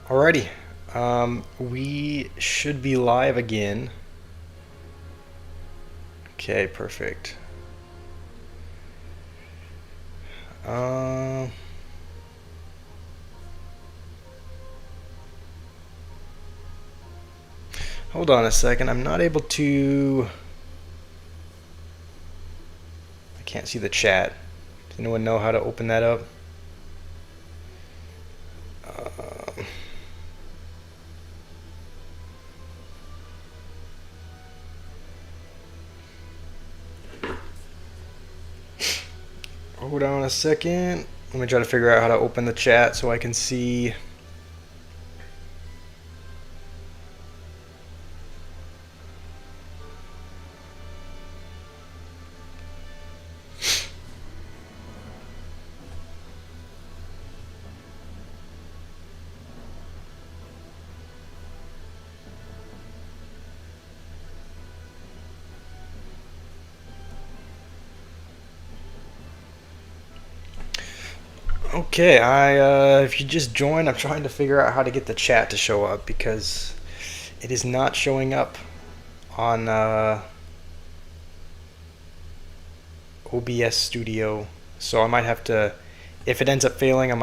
Alrighty, we should be live again. Okay, perfect. Uh, Hold on a second. I'm not able to. I can't see the chat. Does anyone know how to open that up? Uh, Hold on a second. Let me try to figure out how to open the chat so I can see. Okay, if you just joined, I'm trying to figure out how to get the chat to show up because it is not showing up on OBS Studio. So I might have to, if it ends up failing, I um,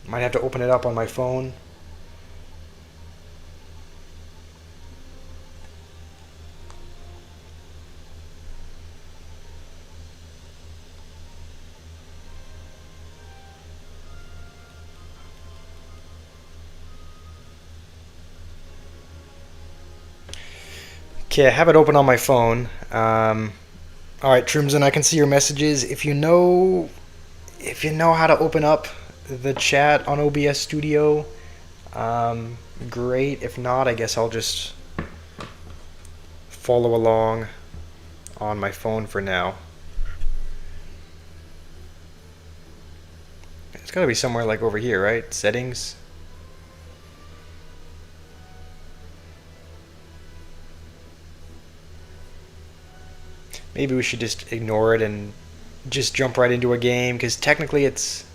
might have to open it up on my phone. Okay, I have it open on my phone. All right, Trimson, I can see your messages. If you know how to open up the chat on OBS Studio, great. If not, I guess I'll just follow along on my phone for now. It's got to be somewhere like over here, right? Settings. Maybe we should just ignore it and just jump right into a game because technically it's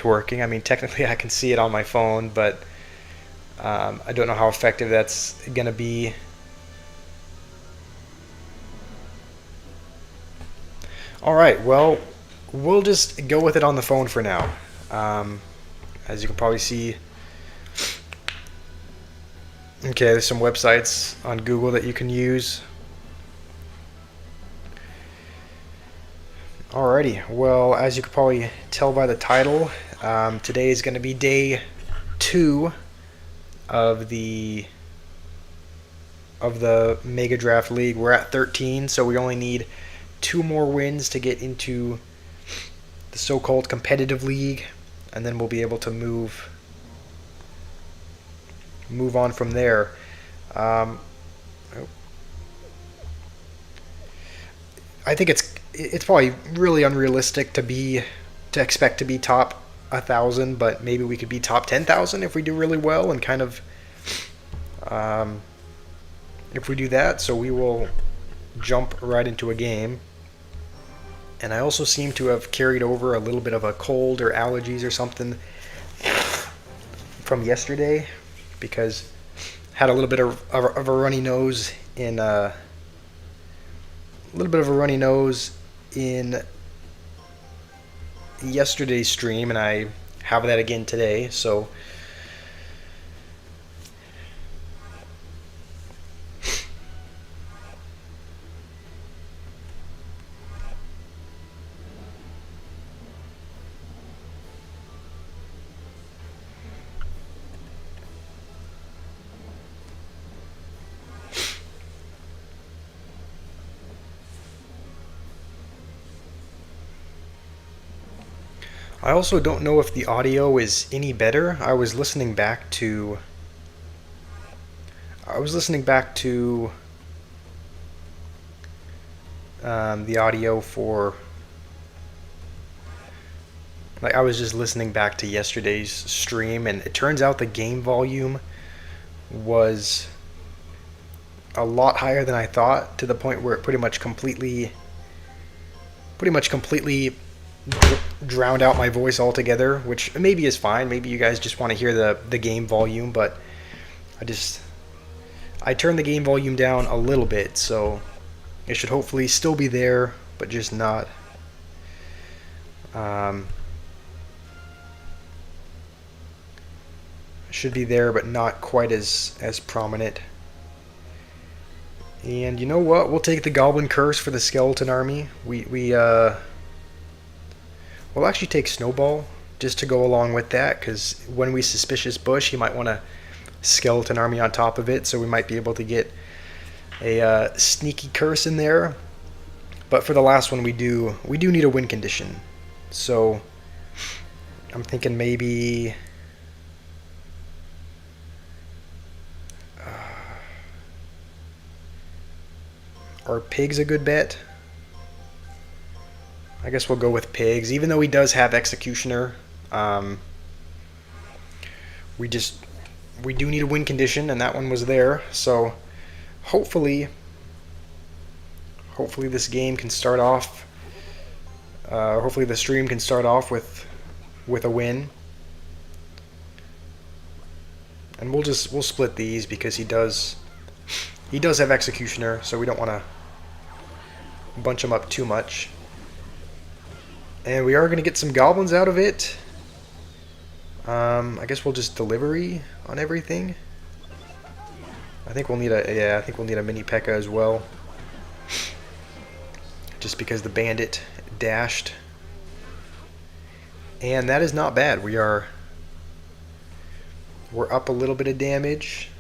working. I mean, technically I can see it on my phone, but I don't know how effective that's gonna be. All right, well, we'll just go with it on the phone for now. Um, as you can probably see, okay, there's some websites on Google that you can use. Alrighty, well, as you can probably tell by the title, today is going to be day 2 of the Mega Draft League. We're at 13, so we only need 2 more wins to get into the so-called competitive league, and then we'll be able to move on from there. Um, I think it's probably really unrealistic to expect to be top 1,000, but maybe we could be top 10,000 if we do really well and kind of um, if we do that. So we will jump right into a game. And I also seem to have carried over a little bit of a cold or allergies or something from yesterday because had a little bit of a runny nose in yesterday's stream, and I have that again today. So I also don't know if the audio is any better. I was listening back to the audio for, like, I was just listening back to yesterday's stream, and it turns out the game volume was a lot higher than I thought, to the point where it pretty much completely drowned out my voice altogether, which maybe is fine. Maybe you guys just want to hear the game volume, but I turned the game volume down a little bit, so it should hopefully still be there, but just not. Should be there, but not quite as prominent. And you know what? We'll take the Goblin Curse for the Skeleton Army. We'll actually take Snowball just to go along with that, because when we Suspicious Bush, he might want a Skeleton Army on top of it, so we might be able to get a sneaky curse in there. But for the last one, we do need a win condition. So I'm thinking maybe are pigs a good bet? I guess we'll go with pigs, even though he does have Executioner. We do need a win condition, and that one was there. So hopefully this game can start off. Hopefully the stream can start off with a win. And we'll split these because he does have Executioner, so we don't want to bunch him up too much. And we are going to get some goblins out of it. I guess we'll just delivery on everything. I think we'll need a mini P.E.K.K.A. as well. Just because the bandit dashed. And that is not bad. We're up a little bit of damage.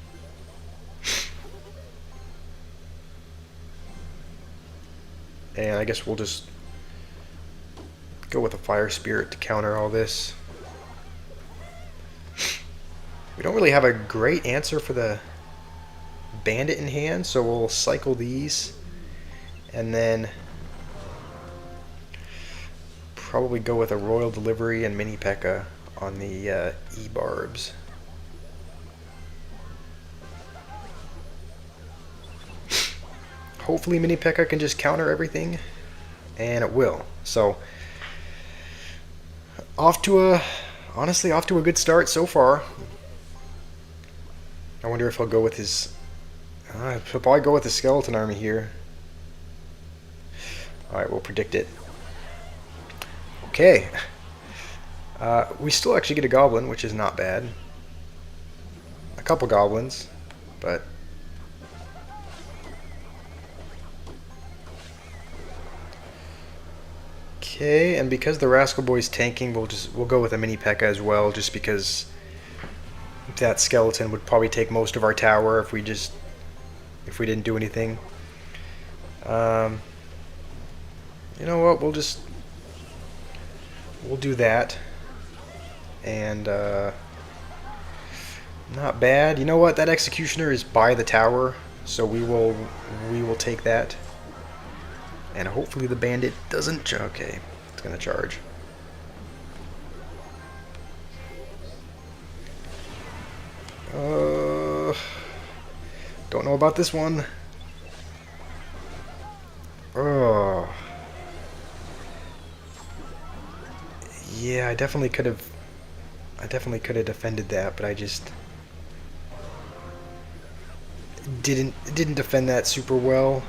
And I guess we'll just go with a Fire Spirit to counter all this. We don't really have a great answer for the bandit in hand, so we'll cycle these and then probably go with a Royal Delivery and mini P.E.K.K.A. on the E-Barbs. Hopefully mini P.E.K.K.A. can just counter everything, and it will. So honestly off to a good start so far. I wonder if he'll go with his he'll probably go with the Skeleton Army here. Alright, we'll predict it. Okay. We still actually get a goblin, which is not bad. A couple goblins, but okay, and because the Rascal Boy's tanking, we'll go with a mini P.E.K.K.A. as well, just because that skeleton would probably take most of our tower if we didn't do anything. You know what? We'll do that, and not bad. You know what? That Executioner is by the tower, so we will take that. And hopefully the bandit doesn't. Okay, it's gonna charge. Don't know about this one. Oh. Yeah, I definitely could have defended that, but I just didn't defend that super well.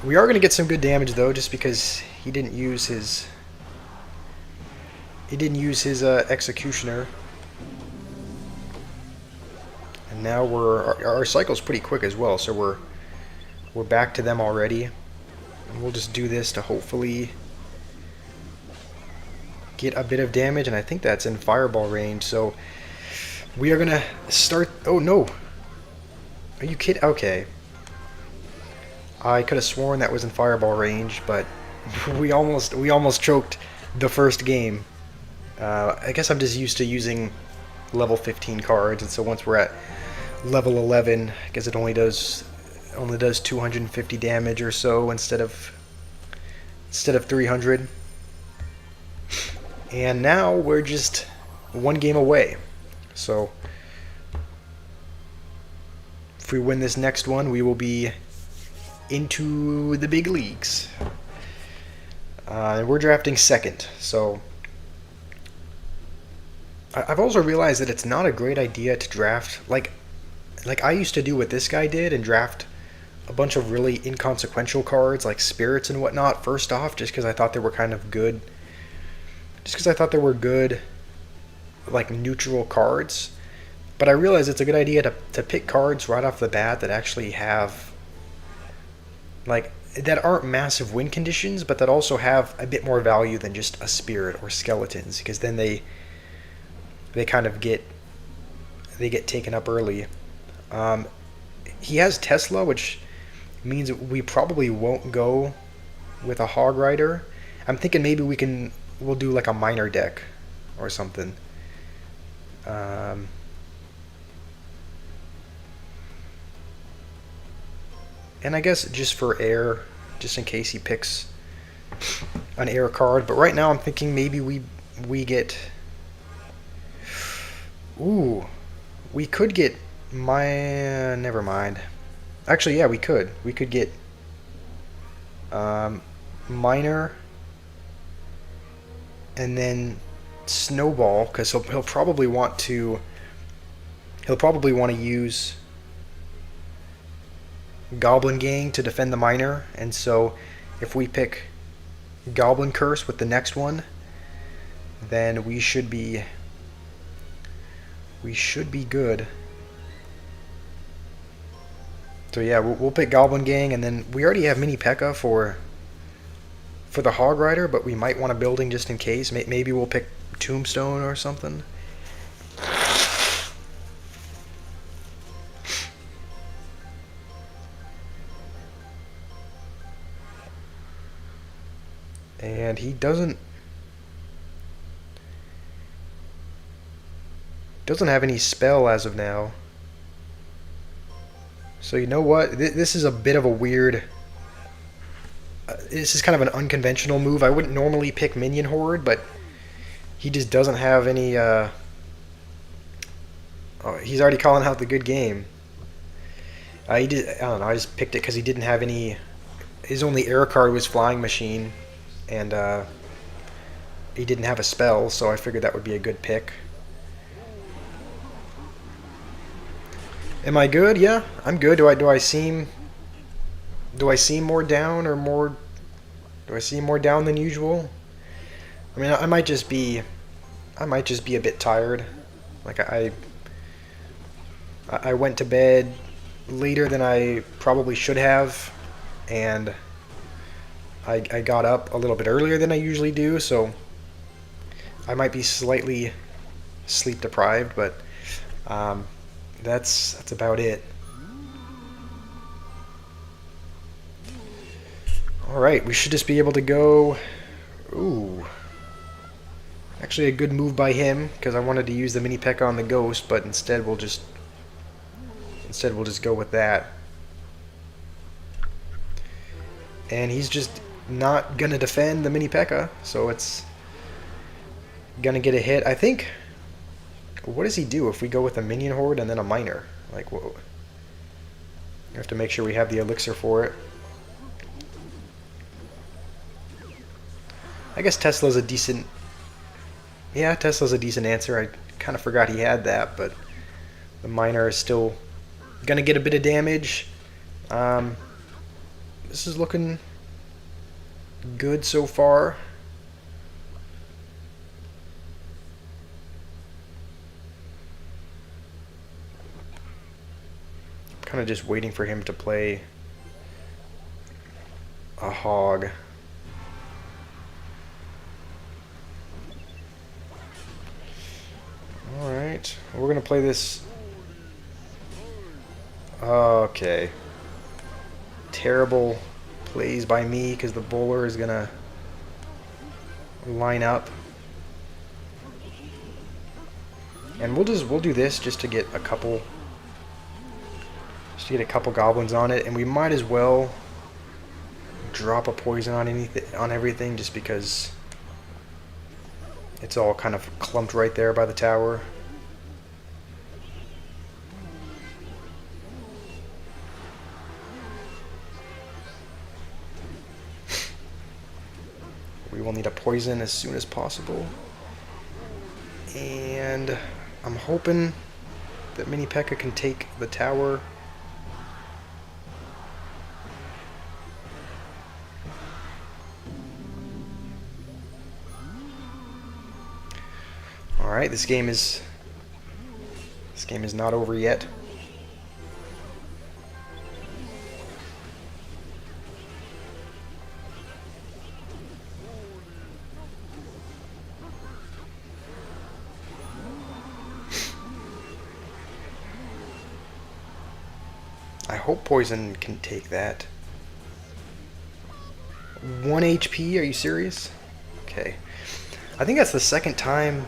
We are going to get some good damage though, just because he didn't use his Executioner. And now our cycle's pretty quick as well, so we're back to them already. And we'll just do this to hopefully get a bit of damage, and I think that's in fireball range, so we are gonna start. Oh no, are you kidding? Okay, I could have sworn that was in fireball range, but we almost choked the first game. I guess I'm just used to using level 15 cards, and so once we're at level 11, I guess it only does 250 damage or so instead of 300. And now we're just one game away. So if we win this next one, we will be into the big leagues. And we're drafting second. So I've also realized that it's not a great idea to draft like I used to do what this guy did and draft a bunch of really inconsequential cards like spirits and whatnot first off, just because I thought they were kind of good. Just because I thought they were good, like neutral cards. But I realize it's a good idea to pick cards right off the bat that actually have like that aren't massive win conditions, but that also have a bit more value than just a spirit or skeletons, because then they kind of get taken up early. Um, he has Tesla, which means we probably won't go with a Hog Rider. I'm thinking maybe we'll do like a minor deck or something. Um, and I guess just for air, just in case he picks an air card. But right now I'm thinking maybe we get. Ooh, we could get my. Never mind. Actually, yeah, we could. We could get minor and then snowball because he'll probably want to. He'll probably want to use Goblin Gang to defend the minor, and so if we pick Goblin Curse with the next one, then we should be good. So yeah, we'll pick Goblin Gang, and then we already have Mini P.E.K.K.A. for the Hog Rider, but we might want a building just in case. Maybe we'll pick Tombstone or something. And he doesn't have any spell as of now. So you know what? This is a bit of a weird. This is kind of an unconventional move. I wouldn't normally pick Minion Horde, but he just doesn't have any. Oh, he's already calling out the good game. He did. I don't know. I just picked it because he didn't have any. His only air card was Flying Machine, and he didn't have a spell, so I figured that would be a good pick. Am I good? Yeah, I'm good. Do I seem more down or more? Do I seem more down than usual? I mean, I might just be a bit tired. Like I went to bed later than I probably should have, and I got up a little bit earlier than I usually do, so I might be slightly sleep deprived, but that's about it. Alright, we should just be able to go. Ooh. Actually a good move by him, because I wanted to use the Mini P.E.K.K.A. on the Ghost, but instead we'll just go with that. And he's just not gonna defend the Mini P.E.K.K.A., so it's gonna get a hit. I think. What does he do if we go with a Minion Horde and then a Miner? Like, whoa. We have to make sure we have the elixir for it. I guess Tesla's a decent. Yeah, Tesla's a decent answer. I kind of forgot he had that, but the Miner is still gonna get a bit of damage. This is looking good so far. Kind of just waiting for him to play a hog. Alright, we're gonna play this. Okay. Terrible plays by me because the bowler is gonna line up. And we'll do this just to get a couple goblins on it, and we might as well drop a poison on everything just because it's all kind of clumped right there by the tower. We will need a poison as soon as possible. And I'm hoping that Mini P.E.K.K.A can take the tower. Alright, this game is not over yet. I hope poison can take that. 1 HP, are you serious? Okay. I think that's the second time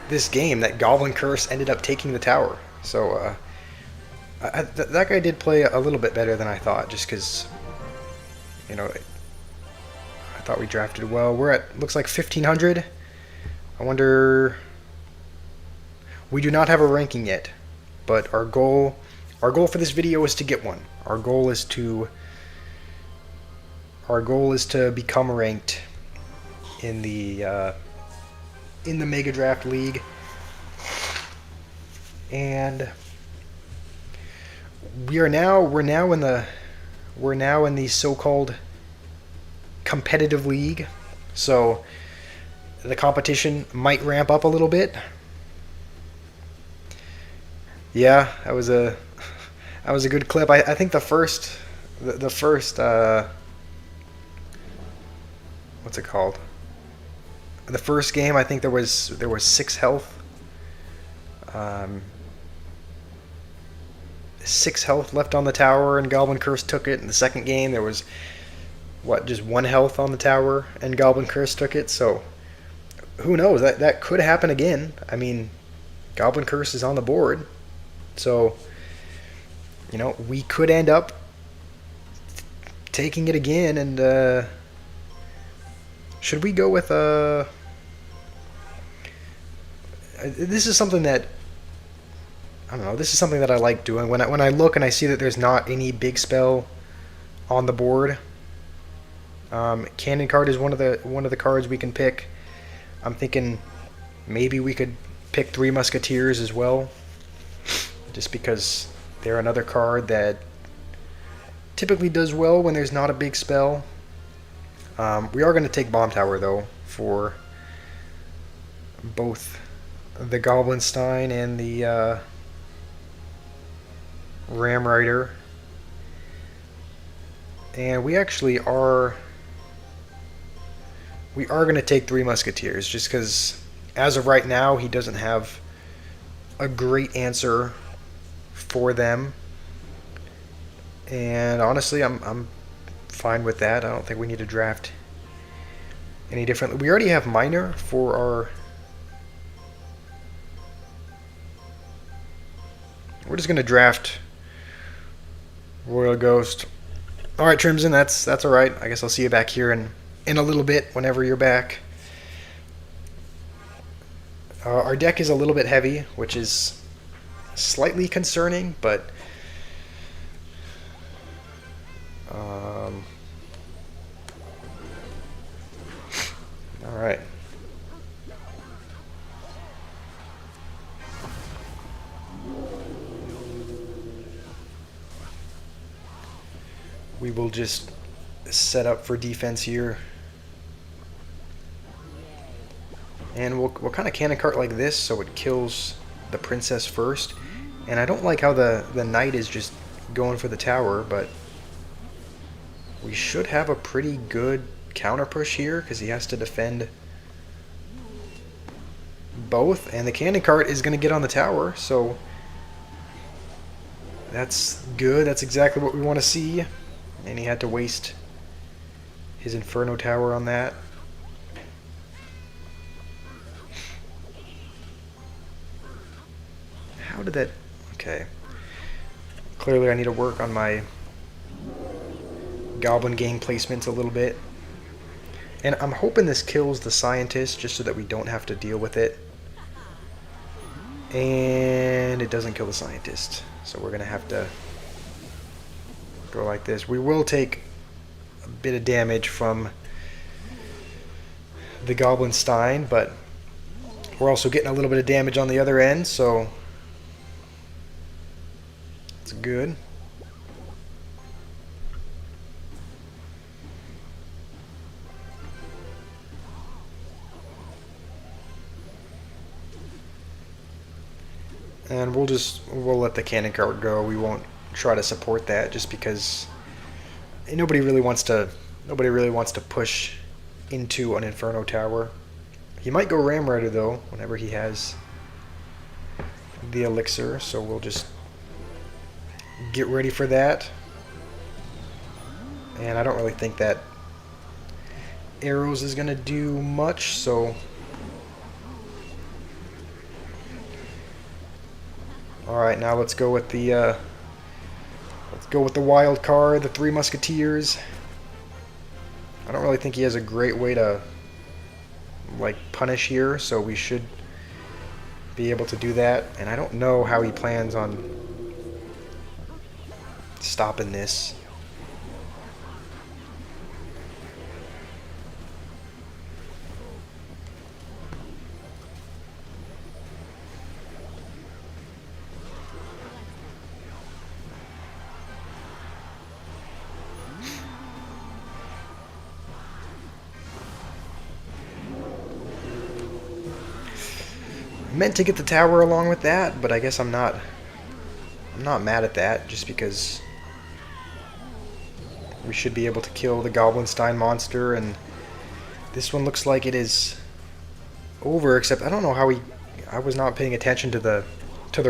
this game that Goblin Curse ended up taking the tower. So, that guy did play a little bit better than I thought, just because, you know, I thought we drafted well. We're at, looks like 1,500. I wonder... We do not have a ranking yet, but our goal for this video is to get one. Our goal is to become ranked in the Mega Draft League, and we're now in the so-called competitive league. So the competition might ramp up a little bit. Yeah, that was a good clip. I think the first what's it called? The first game, I think there was 6 health. 6 health left on the tower, and Goblin Curse took it. In the second game, there was just 1 health on the tower, and Goblin Curse took it. So who knows? That could happen again. I mean, Goblin Curse is on the board, so you know we could end up taking it again. And should we go with this is something that I don't know. This is something that I like doing when I look and I see that there's not any big spell on the board. Cannon card is one of the cards we can pick. I'm thinking maybe we could pick 3 Musketeers as well, just because they're another card that typically does well when there's not a big spell. We are going to take Bomb Tower though for both the Goblinstein and the Ram Rider. And we actually are going to take 3 Musketeers, just because as of right now he doesn't have a great answer for them. And honestly, I'm fine with that. I don't think we need to draft any differently. We already have Miner for our... We're just going to draft Royal Ghost. Alright, Trimson, that's alright. I guess I'll see you back here in a little bit whenever you're back. Our deck is a little bit heavy, which is slightly concerning, but alright. We will just set up for defense here. And we'll kind of cannon cart like this so it kills the princess first. And I don't like how the knight is just going for the tower, but we should have a pretty good counter push here because he has to defend both. And the cannon cart is going to get on the tower, so that's good. That's exactly what we want to see. And he had to waste his Inferno Tower on that. How did that... Okay. Clearly I need to work on my Goblin Gang placements a little bit. And I'm hoping this kills the Scientist just so that we don't have to deal with it. And it doesn't kill the Scientist. So we're going to have to go like this. We will take a bit of damage from the Goblin Stein, but we're also getting a little bit of damage on the other end, so it's good. And we'll let the cannon cart go. We won't try to support that just because nobody really wants to push into an Inferno Tower. He might go Ram Rider though whenever he has the elixir, so we'll just get ready for that. And I don't really think that arrows is gonna do much, so alright, now let's go with the wild card, the Three Musketeers. I don't really think he has a great way to like punish here, so we should be able to do that. And I don't know how he plans on stopping this. Meant to get the tower along with that, but I guess I'm not mad at that, just because we should be able to kill the Goblin Stein monster, and this one looks like it is over, except I don't know how I was not paying attention to the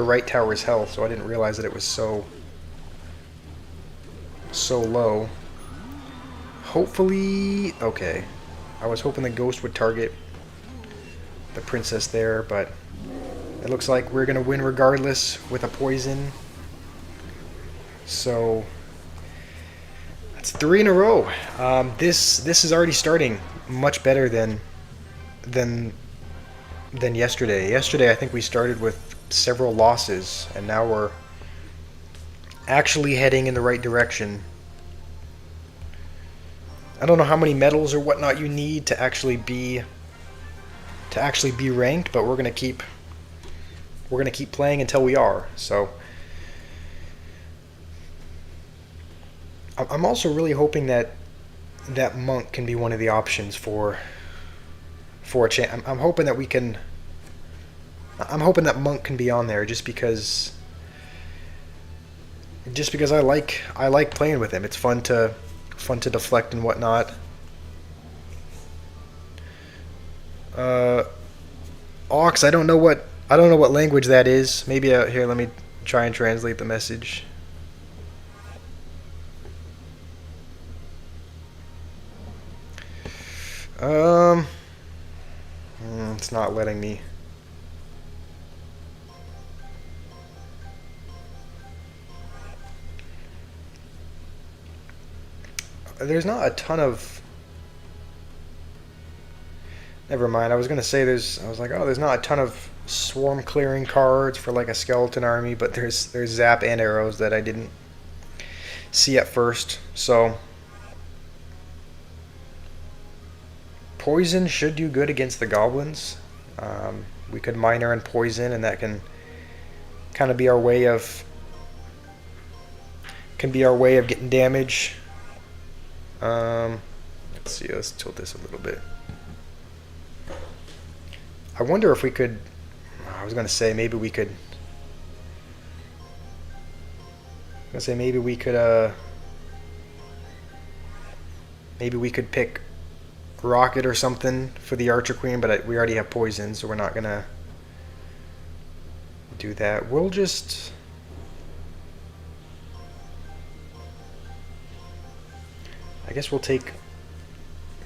right tower's health, so I didn't realize that it was so low. Hopefully, okay. I was hoping the ghost would target the princess there, but it looks like we're going to win regardless with a poison. So that's 3 in a row. This is already starting much better than yesterday. Yesterday I think we started with several losses, and now we're actually heading in the right direction. I don't know how many medals or whatnot you need to actually be ranked, but we're gonna keep playing until we are. So I'm also really hoping that monk can be one of the options for a chance. I'm hoping that monk can be on there just because I like playing with him. It's fun to deflect and whatnot. Ox, I don't know what language that is. Maybe here, let me try and translate the message. It's not letting me. There's not a ton of. Never mind. I was gonna say I was like, oh, there's not a ton of swarm clearing cards for like a skeleton army, but there's zap and arrows that I didn't see at first. So poison should do good against the goblins. We could minor and poison, and that can kind of be our way of getting damage. Let's see. Let's tilt this a little bit. I wonder if we could. I was gonna say maybe we could. Maybe we could pick rocket or something for the Archer Queen, but we already have poison, so we're not gonna do that. We'll just. I guess we'll take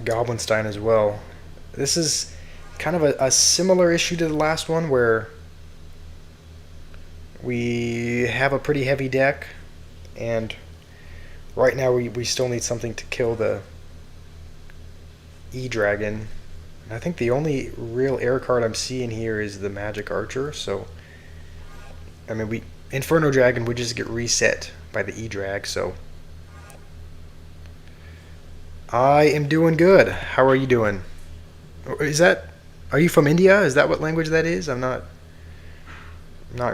Goblin Stein as well. This is kind of a similar issue to the last one, where we have a pretty heavy deck, and right now we still need something to kill the E-Dragon. And I think the only real air card I'm seeing here is the Magic Archer, so I mean, Inferno Dragon would just get reset by the E-Drag, so I am doing good. How are you doing? Is that? Are you from India? Is that what language that is? I'm not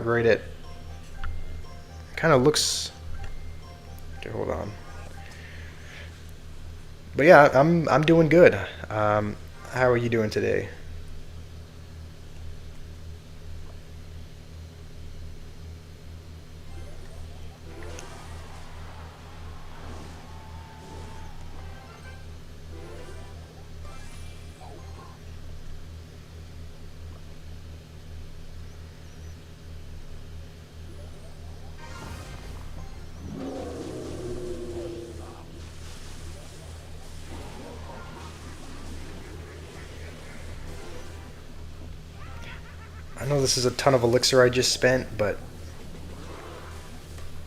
great at. Kind of looks. Okay, hold on. But yeah, I'm doing good. How are you doing today? I know this is a ton of elixir I just spent, but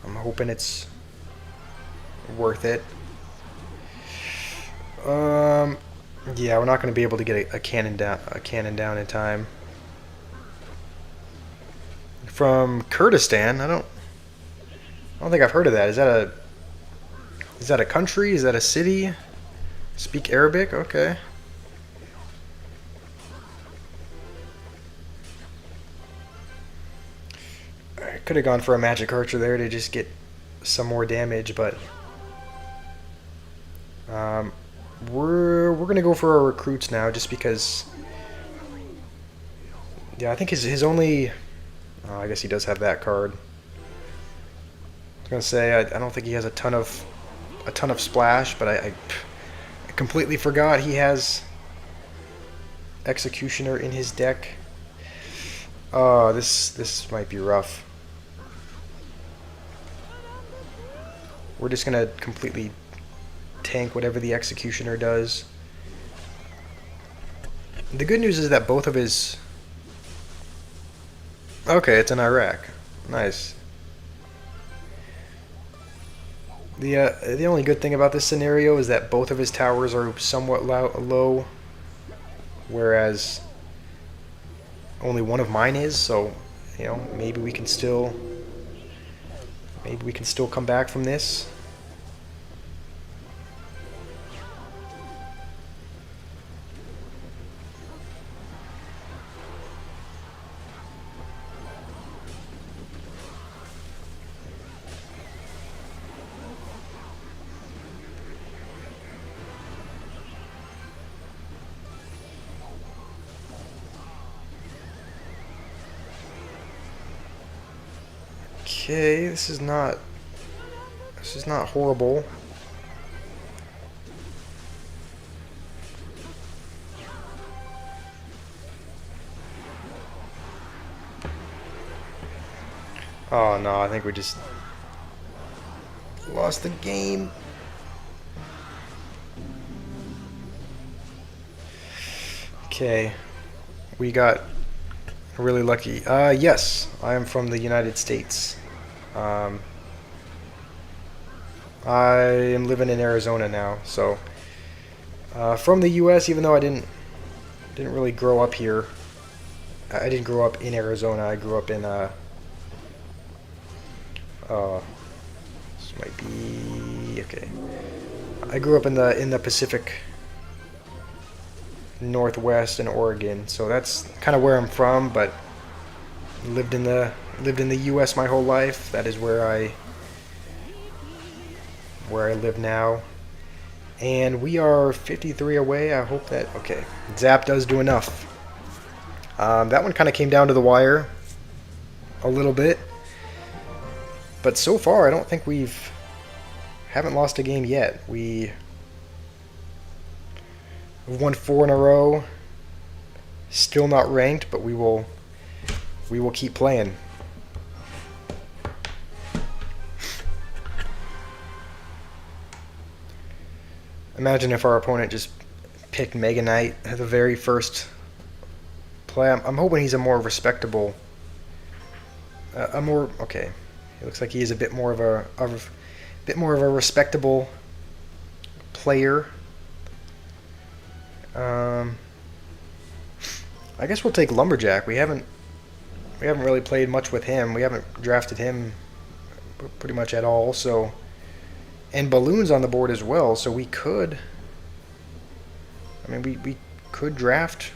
I'm hoping it's worth it. Um, yeah, we're not going to be able to get a cannon down in time. From Kurdistan, I don't think I've heard of that. Is that a country? Is that a city? Speak Arabic? Okay. I could have gone for a magic archer there to just get some more damage, but um, we're gonna go for our recruits now, just because. Yeah, I think his only. Oh, I guess he does have that card. I was gonna say I don't think he has a ton of splash, but I completely forgot he has Executioner in his deck. Oh, this might be rough. We're just gonna completely tank whatever the Executioner does. The good news is that both of his. Okay, it's in Iraq. Nice. The only good thing about this scenario is that both of his towers are somewhat low, whereas only one of mine is. So, maybe we can still come back from this. Okay, this is not horrible. Oh no, I think we just lost the game. Okay, we got really lucky. Yes, I am from the United States. Um, I am living in Arizona now, so from the U.S. Even though I didn't really grow up here. I didn't grow up in Arizona. I grew up in uh this might be okay. I grew up in the Pacific Northwest in Oregon, so that's kind of where I'm from. But lived in the U.S. my whole life. That is where I live now. And we are 53 away. I hope that okay. Zap does do enough. That one kind of came down to the wire a little bit, but so far I don't think haven't lost a game yet. We've won 4 in a row. Still not ranked, but we will keep playing. Imagine if our opponent just picked Mega Knight at the very first play. I'm hoping he's a more respectable, okay. He looks like he is a bit more of a respectable player. I guess we'll take Lumberjack. We haven't really played much with him. We haven't drafted him pretty much at all. So, and Balloon's on the board as well. So we could. I mean, we could draft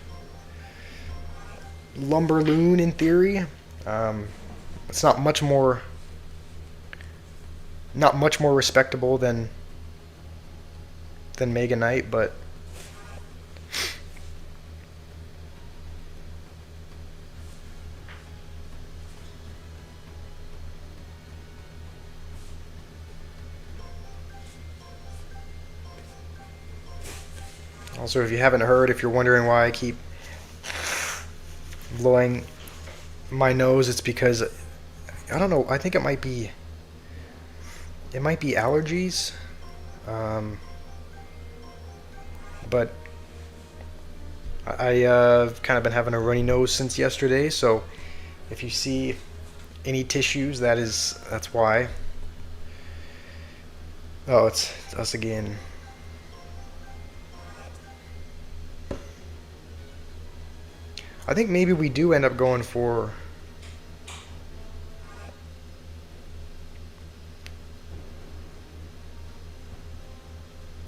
Lumberloon in theory. It's not much more respectable than Mega Knight, but also, if you haven't heard, if you're wondering why I keep blowing my nose, it's because I don't know. I think it might be allergies, but I've kind of been having a runny nose since yesterday. So if you see any tissues, that's why. Oh, it's us again. I think maybe we do end up going for...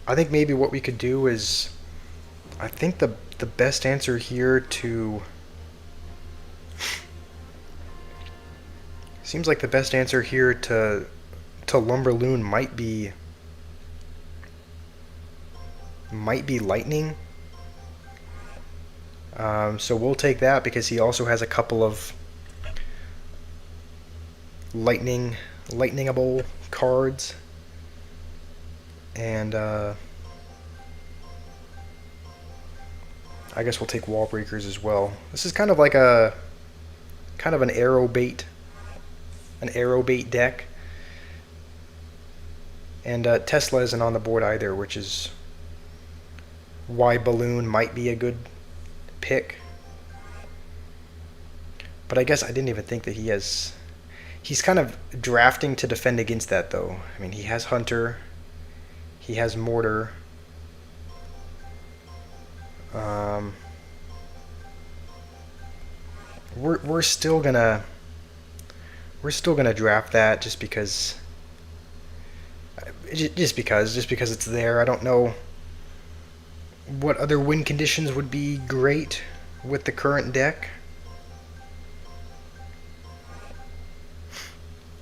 I think maybe what we could do is... I think the best answer here to... Seems like the best answer here to Lumberloon might be Lightning. So we'll take that because he also has a couple of lightningable cards, and I guess we'll take Wall Breakers as well. This is kind of like an arrow bait deck, and Tesla isn't on the board either, which is why Balloon might be a good pick. But I guess I didn't even think that he's kind of drafting to defend against that, though. I mean, he has Hunter, he has Mortar. We're still gonna draft that just because it's there. I don't know what other win conditions would be great with the current deck.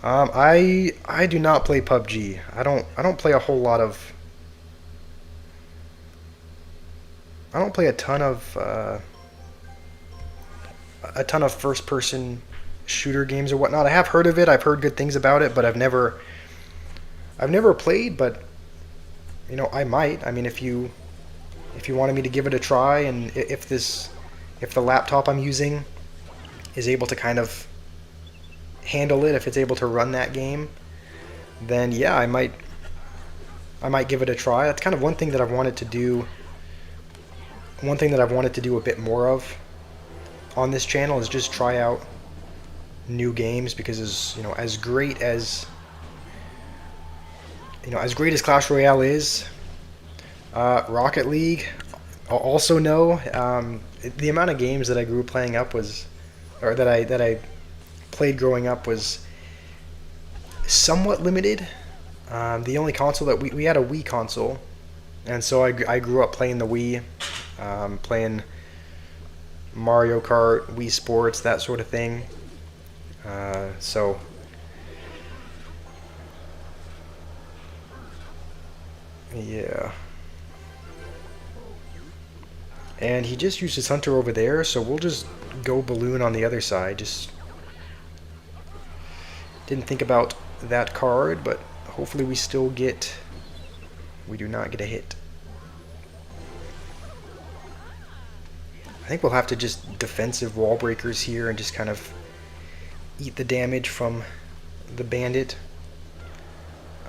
I do not play PUBG. I don't play a whole lot of... I don't play a ton of first-person shooter games or whatnot. I have heard of it. I've heard good things about it, but I've never played. But you know, I might. I mean, if you wanted me to give it a try, and if the laptop I'm using is able to kind of handle it, if it's able to run that game, then yeah, I might give it a try. That's kind of one thing that I've wanted to do. One thing that I've wanted to do a bit more of on this channel is just try out new games, because as great as Clash Royale is, Rocket League also the amount of games that I grew playing up that I played growing up was somewhat limited. The only console that we had a Wii console, and so I grew up playing the Wii, playing Mario Kart, Wii Sports, that sort of thing. So yeah. And he just used his Hunter over there, so we'll just go Balloon on the other side. Just didn't think about that card, but hopefully we do not get a hit. I think we'll have to just defensive Wall Breakers here and just kind of eat the damage from the Bandit.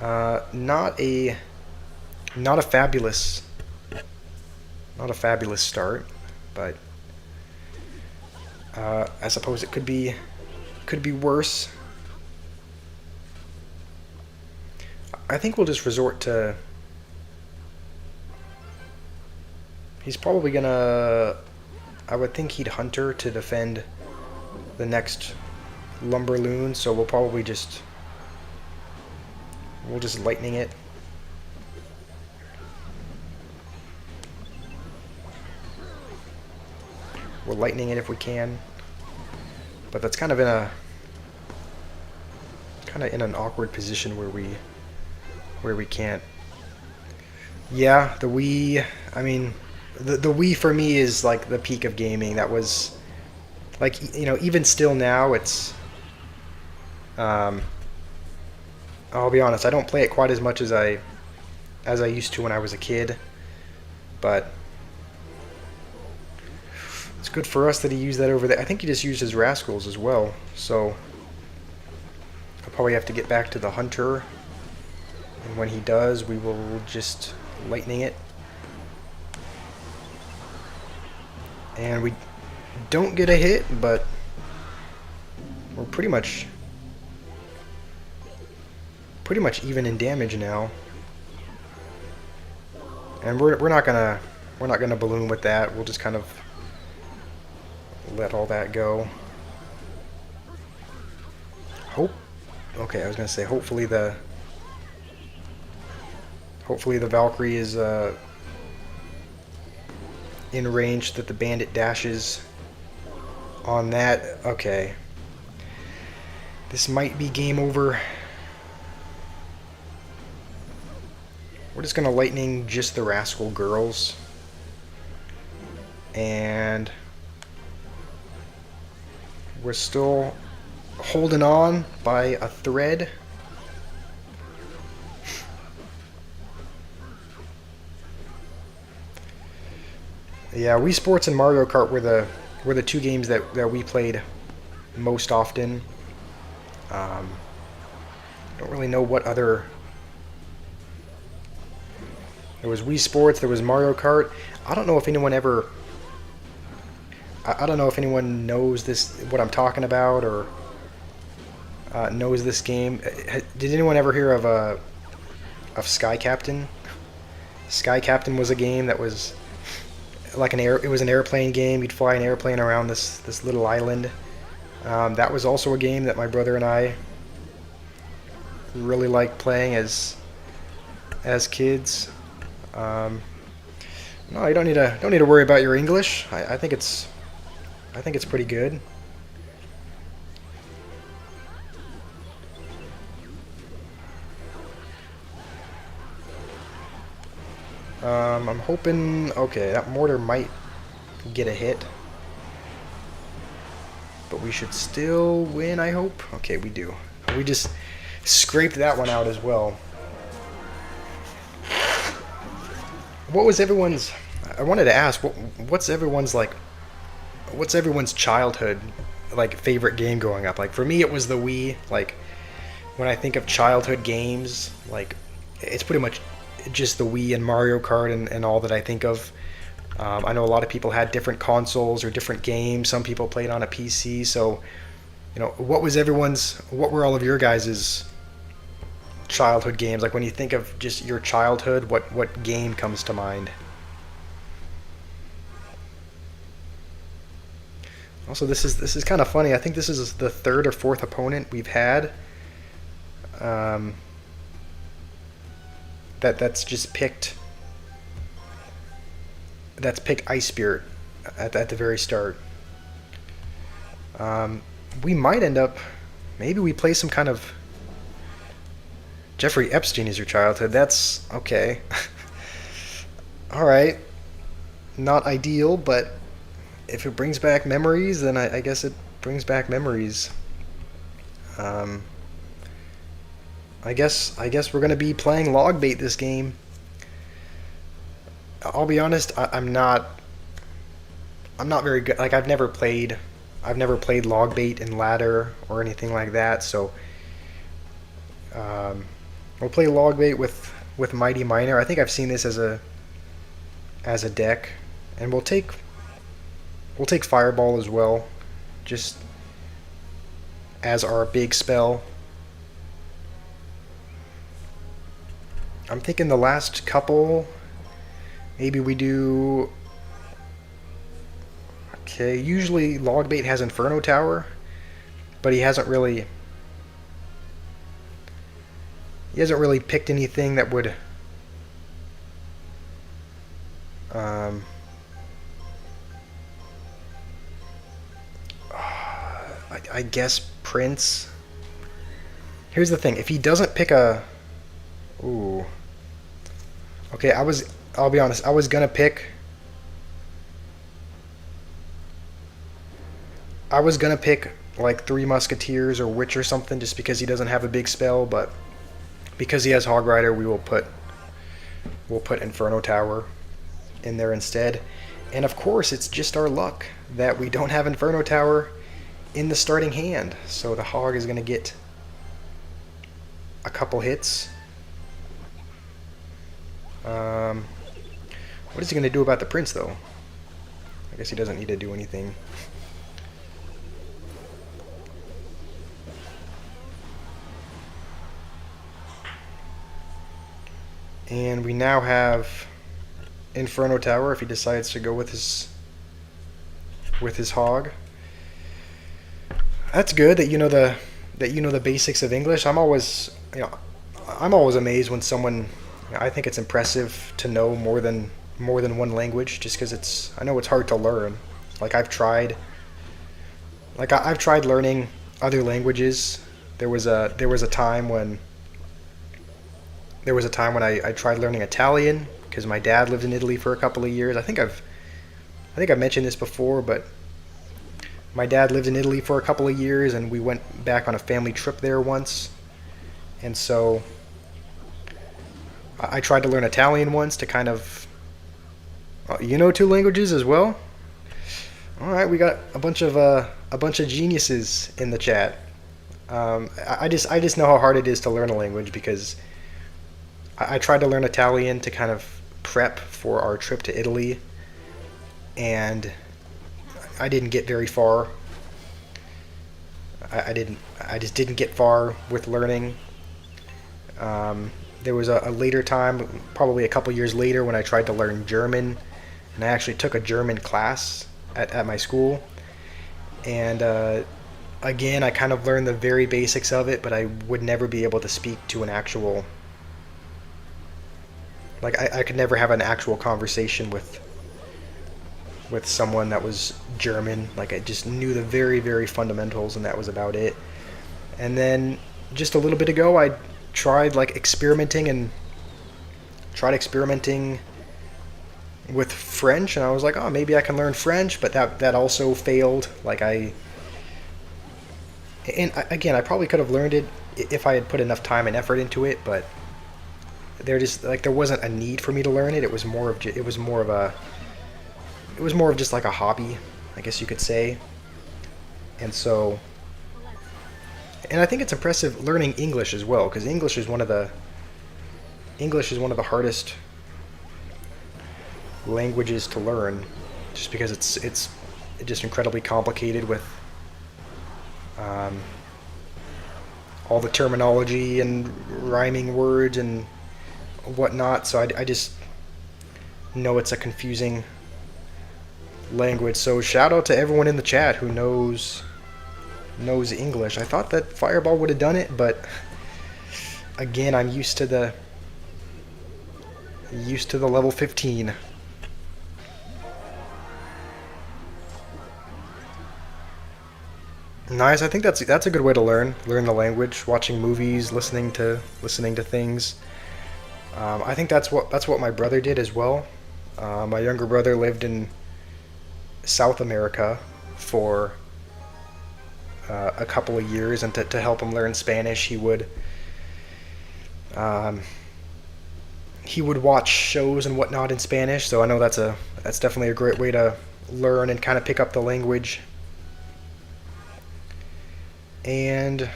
Not a fabulous start, but I suppose it could be worse. I think we'll just resort to... He's probably gonna... I would think he'd Hunter to defend the next Lumberloon, so we'll probably just... We'll just Lightning it. We're lightning it if we can. But that's kind of in an awkward position where we can't. Yeah, the Wii. I mean, the Wii for me is like the peak of gaming. That was like, even still now, it's. Um, I'll be honest, I don't play it quite as much as I used to when I was a kid, but it's good for us that he used that over there. I think he just used his rascals as well, so I'll probably have to get back to the hunter, and when he does, we will just lightning it. And we don't get a hit, but we're pretty much even in damage now. And we're not gonna balloon with that. We'll just kind of let all that go. Okay, I was gonna say hopefully the Valkyrie is in range that the bandit dashes on that. Okay, this might be game over. We're just gonna lightning just the rascal girls, and we're still holding on by a thread. Yeah, Wii Sports and Mario Kart were the two games that we played most often. Don't really know what other. There was Wii Sports, there was Mario Kart. I don't know if anyone ever. I don't know if anyone knows what I'm talking about, or knows this game. Did anyone ever hear of Sky Captain? Sky Captain was a game that was like it was an airplane game. You'd fly an airplane around this little island. That was also a game that my brother and I really liked playing as kids. No, you don't need to worry about your English. I think it's pretty good. I'm hoping. Okay, that mortar might get a hit, but we should still win, I hope. Okay, we do. We just scraped that one out as well. What was everyone's? I wanted to ask, what's everyone's childhood favorite game growing up? Like for me, it was the Wii. Like when I think of childhood games, like it's pretty much just the Wii and Mario Kart and all that I think of. I know a lot of people had different consoles or different games. Some people played on a PC. So, what were all of your guys' childhood games? Like when you think of just your childhood, what game comes to mind? Also, this is kind of funny. I think this is the third or fourth opponent we've had. That's just picked. That's picked Ice Spirit at the very start. We might end up. Maybe we play some kind of. Jeffrey Epstein is your childhood. That's okay. All right. Not ideal, but if it brings back memories, then I guess it brings back memories. I guess we're gonna be playing log bait this game. I'll be honest, I'm not very good. Like I've never played log bait in ladder or anything like that. So we'll play log bait with Mighty Miner. I think I've seen this as a deck, and we'll take Fireball as well, just as our big spell. I'm thinking the last couple, maybe we do. Okay, usually Logbait has Inferno Tower, but he hasn't really picked anything that would I guess Prince. Here's the thing: if he doesn't pick a, ooh, okay, I'll be honest. I was gonna pick. I was gonna pick like Three Musketeers or Witch or something, just because he doesn't have a big spell. But because he has Hog Rider, we'll put Inferno Tower in there instead. And of course, it's just our luck that we don't have Inferno Tower in the starting hand. So the Hog is gonna get a couple hits. What is he going to do about the Prince, though? I guess he doesn't need to do anything. And we now have Inferno Tower if he decides to go with his Hog. That's good that you know the basics of English. I'm always amazed when someone. I think it's impressive to know more than one language, just because I know it's hard to learn. Like I've tried learning other languages. There was a time when I tried learning Italian because my dad lived in Italy for a couple of years. I think I've mentioned this before, but my dad lived in Italy for a couple of years, and we went back on a family trip there once. And so I tried to learn Italian once to kind of. You know two languages as well? All right, we got a bunch of geniuses in the chat. I just know how hard it is to learn a language because I tried to learn Italian to kind of prep for our trip to Italy, and I didn't get very far. I just didn't get far with learning. There was a later time, probably a couple years later, when I tried to learn German, and I actually took a German class at my school. And again, I kind of learned the very basics of it, but I would never be able to speak to an actual. Like I could never have an actual conversation with someone that was German. Like I just knew the very, very fundamentals, and that was about it. And then just a little bit ago, I tried experimenting with French, and I was like, oh, maybe I can learn French, but that also failed. Again, I probably could have learned it if I had put enough time and effort into it, but there wasn't a need for me to learn it. It was more of just like a hobby, I guess you could say. And so, and I think it's impressive learning English as well, because English is one of the hardest languages to learn, just because it's just incredibly complicated with all the terminology and rhyming words and whatnot. So I just know it's a confusing language. So shout out to everyone in the chat who knows English. I thought that Fireball would have done it, but again, I'm used to the level 15. Nice. I think that's a good way to learn the language. Watching movies, listening to things. I think that's what my brother did as well. My younger brother lived in South America for a couple of years, and to help him learn Spanish, he would watch shows and whatnot in Spanish. So I know that's definitely a great way to learn and kind of pick up the language. And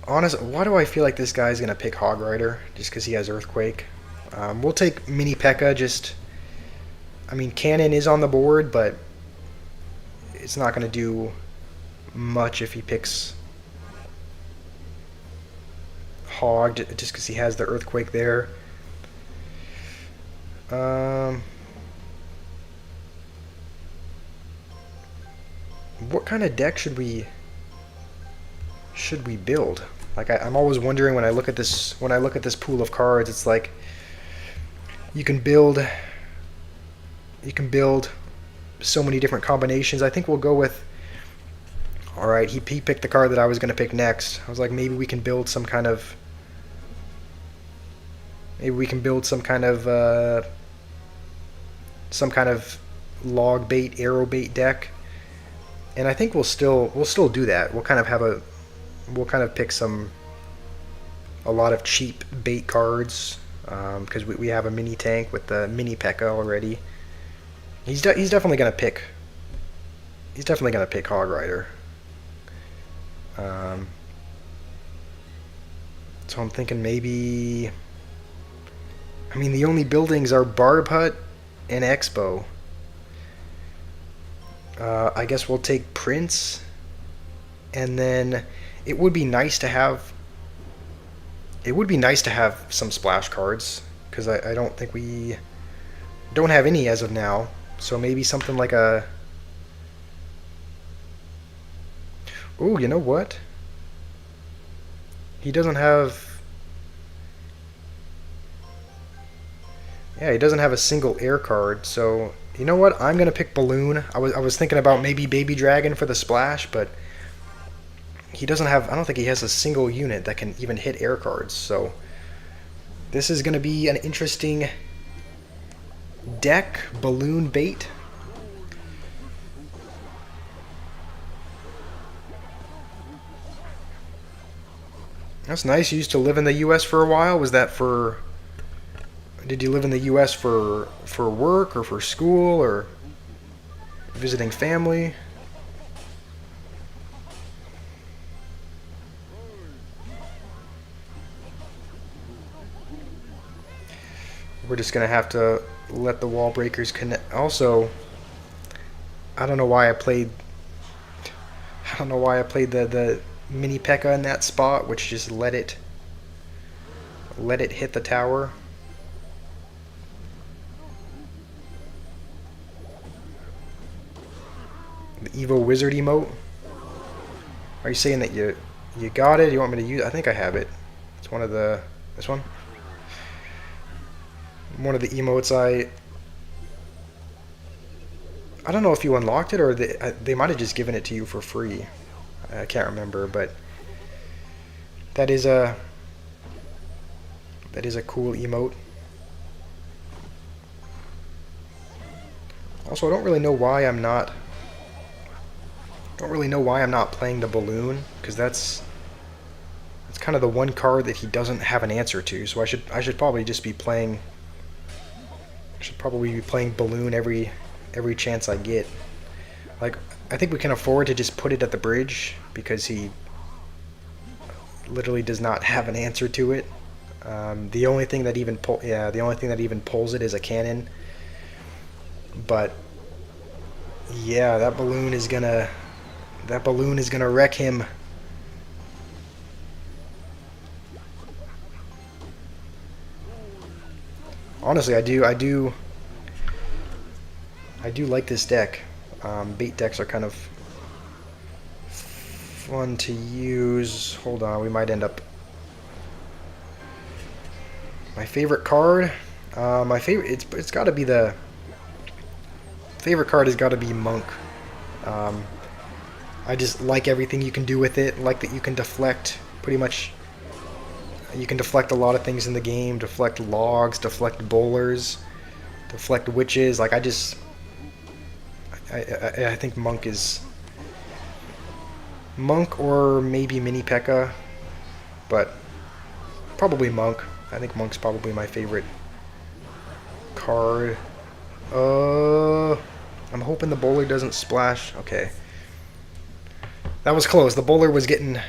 honestly, why do I feel like this guy's gonna pick Hog Rider just because he has Earthquake? We'll take Mini P.E.K.K.A. Cannon is on the board, but it's not gonna do much if he picks Hog just because he has the Earthquake there. What kind of deck should we build? I'm always wondering when I look at this pool of cards. It's like you can build so many different combinations. I think we'll go with. All right, he picked the card that I was going to pick next. I was like, maybe we can build some kind of. Maybe we can build some kind of log bait, arrow bait deck, and I think we'll still do that. We'll kind of pick a lot of cheap bait cards because we have a mini tank with the mini P.E.K.K.A. already. He's definitely gonna pick. He's definitely gonna pick Hog Rider. So I'm thinking maybe. I mean, the only buildings are Barb Hut and Expo. I guess we'll take Prince, and then it would be nice to have. It would be nice to have some splash cards because I don't think we don't have any as of now. So maybe something like a. Oh, you know what? He doesn't have. Yeah, he doesn't have a single air card, so you know what? I'm gonna pick Balloon. I was thinking about maybe Baby Dragon for the splash, but he doesn't have. I don't think he has a single unit that can even hit air cards. So this is gonna be an interesting deck. Balloon bait. That's nice. You used to live in the U.S. for a while. Was that for? Did you live in the U.S. for work or for school or visiting family? We're just gonna have to let the wall breakers connect. Also, I don't know why I played. I don't know why I played the mini P.E.K.K.A. in that spot, which just let it hit the tower. The Evo Wizard emote. Are you saying that you got it? You want me to use? I think I have it. It's one of the this one. One of the emotes I don't know if you unlocked it or they might have just given it to you for free. I can't remember, but that is a cool emote. Also, I don't really know why I'm not playing the balloon, because that's kind of the one card that he doesn't have an answer to. So I should probably just be playing. I should probably be playing balloon every chance I get. Like, I think we can afford to just put it at the bridge because he literally does not have an answer to it. The only thing that even pulls it is a cannon. But yeah, that balloon is gonna wreck him. Honestly, I do like this deck. Bait decks are kind of fun to use. Hold on, we might end up. My favorite card. It's got to be the favorite card. Has got to be Monk. I just like everything you can do with it. Like that you can deflect pretty much. You can deflect a lot of things in the game. Deflect logs, deflect bowlers, deflect witches. Like I think Monk is Monk or maybe mini P.E.K.K.A. But probably Monk. I think Monk's probably my favorite card. I'm hoping the bowler doesn't splash. Okay. That was close. The bowler was getting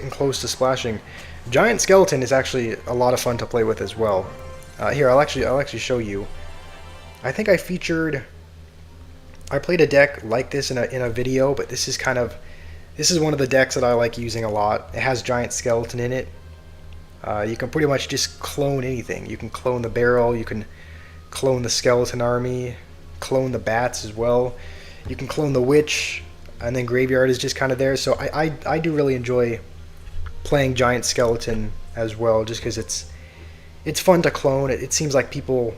close to splashing. Giant Skeleton is actually a lot of fun to play with as well. Here, I'll actually show you. I think I played a deck like this in a video, but this is one of the decks that I like using a lot. It has Giant Skeleton in it. You can pretty much just clone anything. You can clone the barrel, you can clone the skeleton army, clone the bats as well. You can clone the witch, and then graveyard is just kind of there. So I do really enjoy playing Giant Skeleton as well, just because it's fun to clone. It seems like people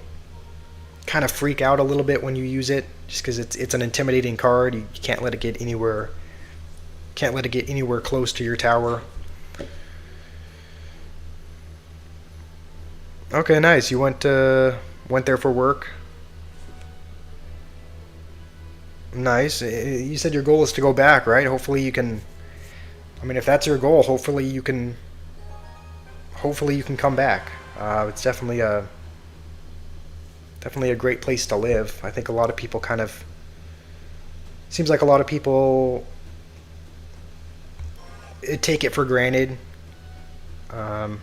kind of freak out a little bit when you use it, just because it's an intimidating card. You can't let it get anywhere. Can't let it get anywhere close to your tower. Okay, nice. You went there for work. Nice. You said your goal is to go back, right? Hopefully you can. I mean, if that's your goal, hopefully you can. Hopefully you can come back. It's definitely a great place to live. I think a lot of people kind of. Seems like a lot of people take it for granted. Um,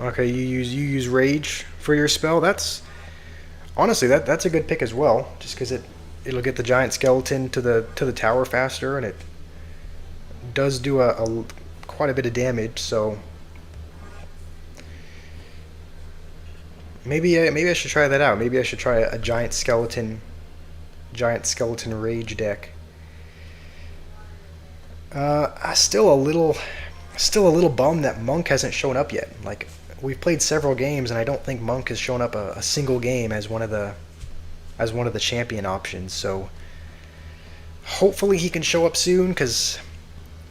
okay, you use rage for your spell. That's honestly that's a good pick as well. Just because it'll get the giant skeleton to the tower faster, and it does do a quite a bit of damage. So maybe I should try that out. Maybe I should try a giant skeleton rage deck. Still a little bummed that Monk hasn't shown up yet. Like we've played several games, and I don't think Monk has shown up a single game as one of the champion options. So hopefully he can show up soon, because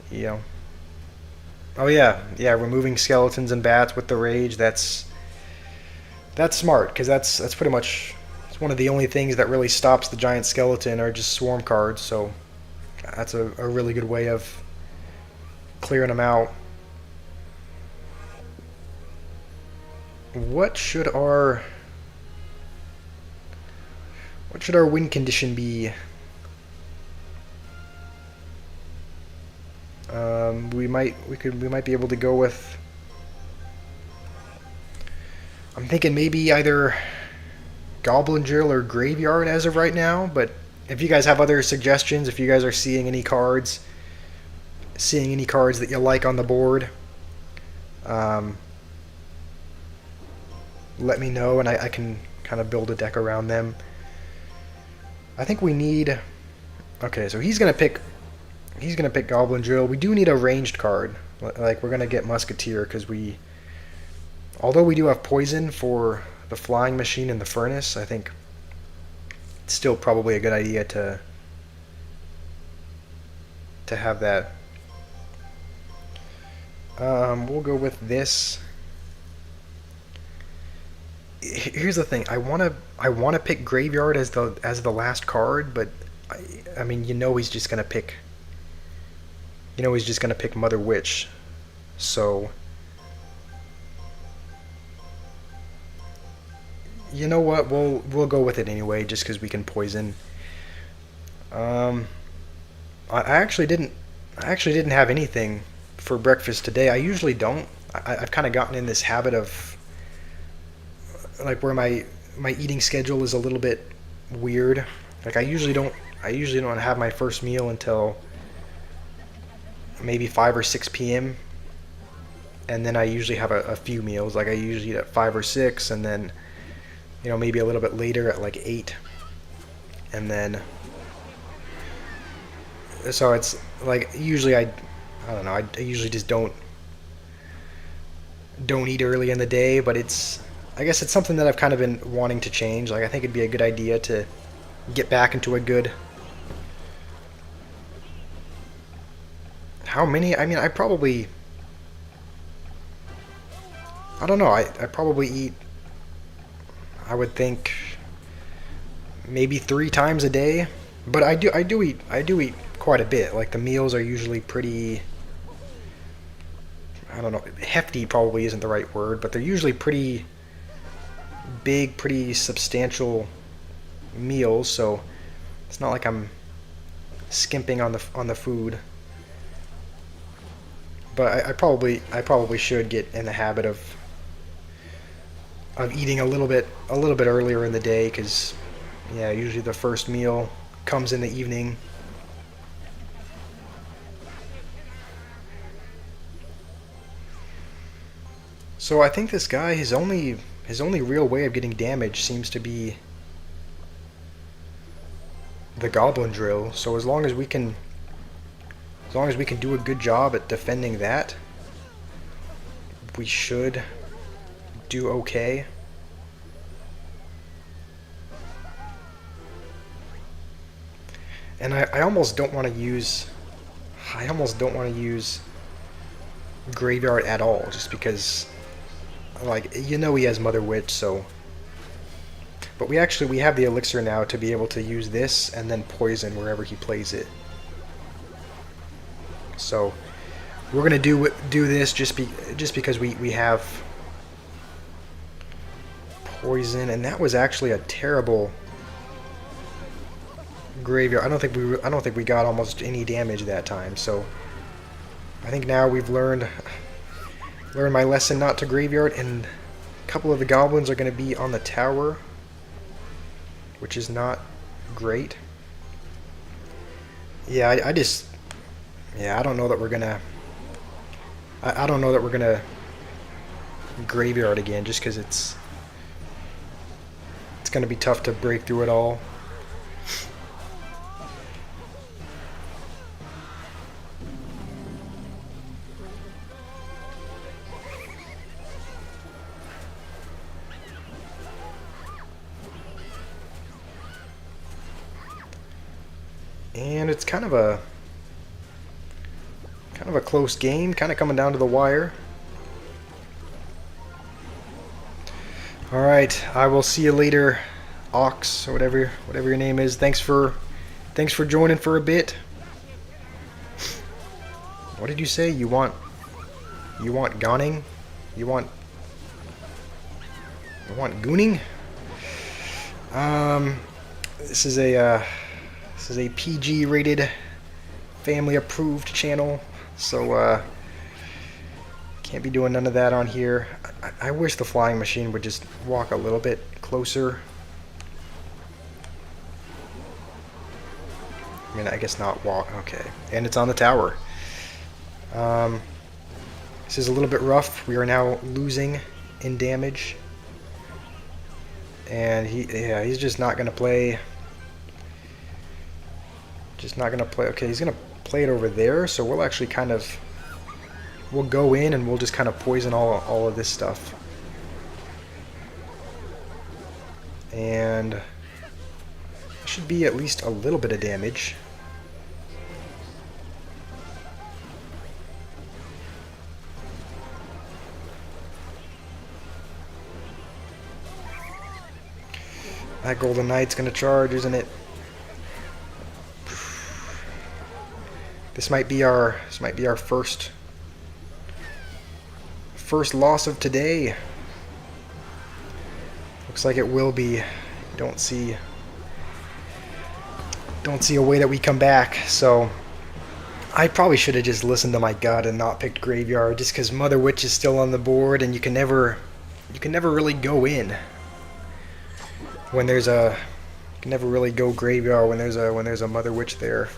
you know. Oh yeah, removing skeletons and bats with the rage. That's smart, because that's pretty much it's one of the only things that really stops the giant skeleton are just swarm cards. So that's a really good way of clearing them out. What should our win condition be? We might be able to go with. I'm thinking maybe either Goblin Drill or Graveyard as of right now. But if you guys have other suggestions, if you guys are seeing any cards that you like on the board, um, let me know, and I can kind of build a deck around them. I think we need. Okay, so he's gonna pick Goblin Drill. We do need a ranged card. Like we're gonna get Musketeer, because although we do have poison for the flying machine and the furnace, I think it's still probably a good idea to have that. We'll go with this. Here's the thing. I wanna pick Graveyard as the last card, but I mean he's just gonna pick. He's just gonna pick Mother Witch, so you know what? We'll go with it anyway, just because we can poison. Um, I actually didn't have anything for breakfast today. I usually don't. I've kind of gotten in this habit of like where my eating schedule is a little bit weird. Like I usually don't have my first meal until maybe 5 or 6 p.m. and then I usually have a few meals. Like I usually eat at 5 or 6, and then maybe a little bit later at like 8, and then so it's like usually I don't know. I usually just don't eat early in the day, but I guess it's something that I've kind of been wanting to change. Like I think it'd be a good idea to get back into a good. How many? I mean, I don't know. I probably eat. I would think maybe 3 times a day, but I do eat quite a bit. Like the meals are usually pretty. I don't know. Hefty probably isn't the right word, but they're usually pretty big, pretty substantial meals. So it's not like I'm skimping on the food. But I probably should get in the habit of eating a little bit earlier in the day, because yeah, usually the first meal comes in the evening. So I think this guy, his only real way of getting damage seems to be the Goblin Drill. So as long as we can do a good job at defending that, we should do okay. And I almost don't want to use... I almost don't want to use Graveyard at all, just because, like, you know he has Mother Witch, so... But we have the elixir now to be able to use this and then poison wherever he plays it. So we're gonna do this just because we have poison, and that was actually a terrible graveyard. I don't think we got almost any damage that time. So I think now we've learned my lesson not to graveyard, and a couple of the goblins are going to be on the tower, which is not great. Yeah, I don't know that we're gonna. I don't know that we're gonna graveyard again, just because it's gonna be tough to break through it all. And it's kind of a close game, kind of coming down to the wire. All right, I will see you later, Ox, or whatever your name is. Thanks for joining for a bit. What did you say? You want Gonning? You want gooning? This is a PG rated, family approved channel, so can't be doing none of that on here. I wish the flying machine would just walk a little bit closer. I mean, I guess not walk. Okay, and it's on the tower. This is a little bit rough. We are now losing in damage, and he's just not gonna play. Okay, he's gonna play it over there, so we'll actually we'll go in and we'll just kind of poison all of this stuff. And should be at least a little bit of damage. That Golden Knight's gonna charge, isn't it? This might be our first loss of today. Looks like it will be. Don't see a way that we come back. So I probably should have just listened to my gut and not picked Graveyard, just because Mother Witch is still on the board, and you can never really go in when there's a. You can never really go Graveyard when there's a Mother Witch there.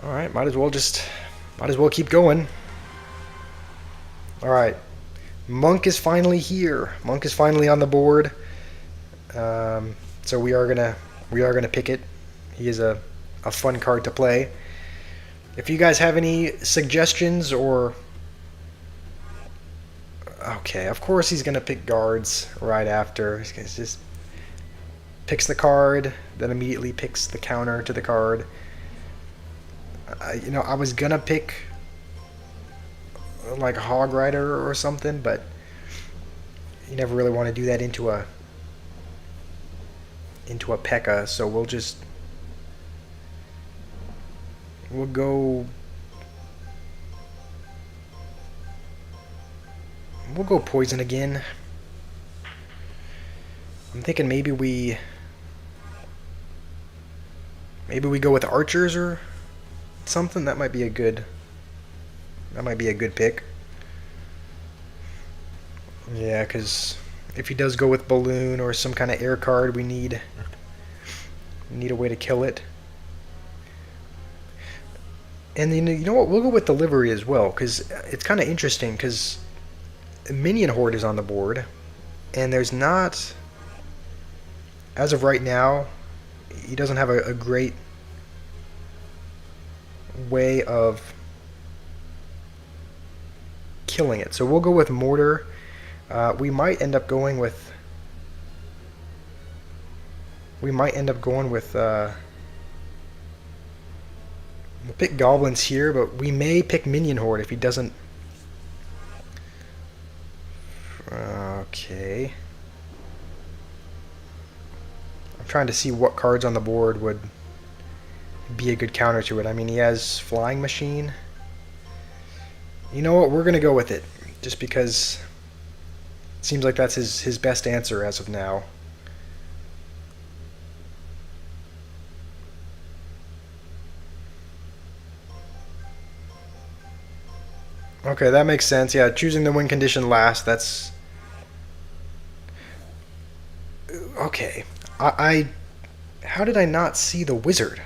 Alright, might as well keep going. Alright. Monk is finally here. Monk is finally on the board. So we are gonna pick it. He is a fun card to play. If you guys have any suggestions or... Okay, of course he's gonna pick guards right after. He just picks the card, then immediately picks the counter to the card. I was gonna pick like a Hog Rider or something, but you never really want to do that into a P.E.K.K.A. So we'll go poison again. I'm thinking maybe we go with archers or something. That might be a good pick. Yeah, because if he does go with balloon or some kind of air card, we need a way to kill it. And you know what? We'll go with delivery as well, because it's kind of interesting, because Minion Horde is on the board, and there's not as of right now, he doesn't have a great way of killing it. So we'll go with mortar. We might end up going with. We might end up going with. We'll pick goblins here, but we may pick minion horde if he doesn't. Okay. I'm trying to see what cards on the board would be a good counter to it. I mean, he has flying machine. You know what? We're gonna go with it, just because it seems like that's his best answer as of now. Okay, that makes sense. Yeah, choosing the win condition last. That's okay. I how did I not see the wizard?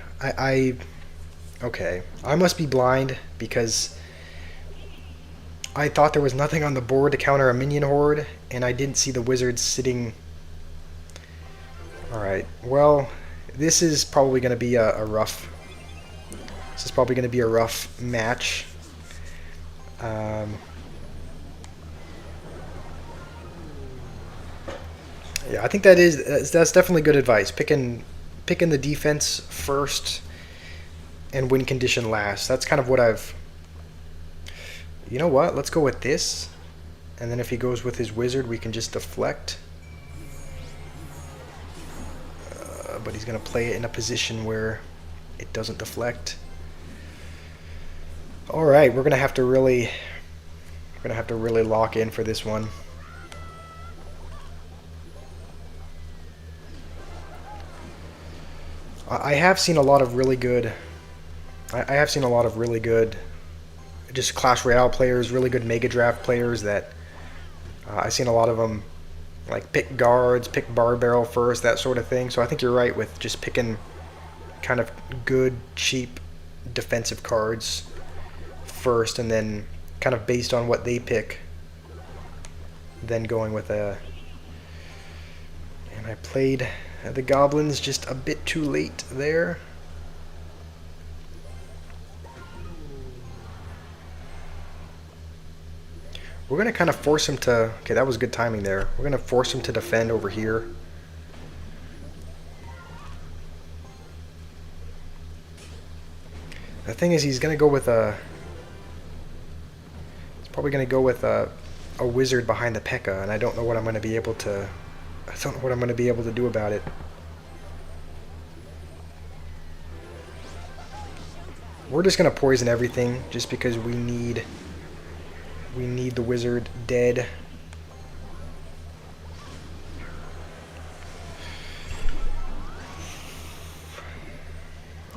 Okay. I must be blind because I thought there was nothing on the board to counter a minion horde, and I didn't see the wizard sitting. Alright, well, this is probably going to be a rough. This is probably going to be a rough match. Yeah, I think that's definitely good advice. Picking the defense first and win condition last. That's kind of what I've. You know what? Let's go with this, and then if he goes with his wizard, we can just deflect. But he's gonna play it in a position where it doesn't deflect. All right, we're gonna have to really lock in for this one. I have seen a lot of really good. I have seen a lot of really good, just Clash Royale players, really good Mega Draft players that I've seen a lot of them like pick guards, pick bar barrel first, that sort of thing. So I think you're right with just picking kind of good, cheap defensive cards first, and then kind of based on what they pick, then going with a. And I played the goblins just a bit too late there. We're going to kind of force him to. Okay, that was good timing there. We're going to force him to defend over here. The thing is, he's going to go with a. He's probably going to go with a wizard behind the P.E.K.K.A, and I don't know what I'm going to be able to. I don't know what I'm going to be able to do about it. We're just going to poison everything just because we need the wizard dead.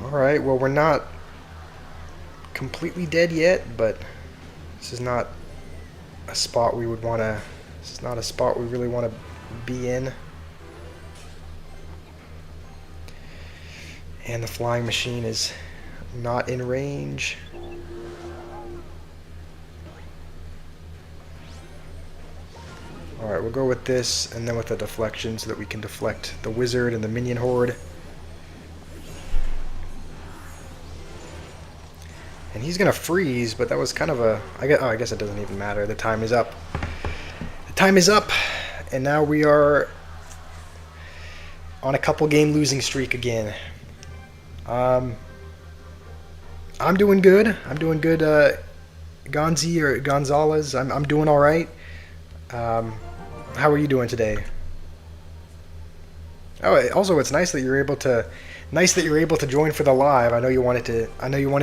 Alright, well, we're not completely dead yet, but this is not a spot we would want to. This is not a spot we really want to be in. And the flying machine is not in range. Alright, we'll go with this, and then with the deflection so that we can deflect the wizard and the minion horde. And he's going to freeze, but that was kind of a. I guess it doesn't even matter. The time is up. The time is up, and now we are on a couple game losing streak again. I'm doing good. I'm doing good, Gonzi or Gonzalez. I'm doing all right. How are you doing today? Oh, also, it's nice that you're able to join for the live. I know you wanted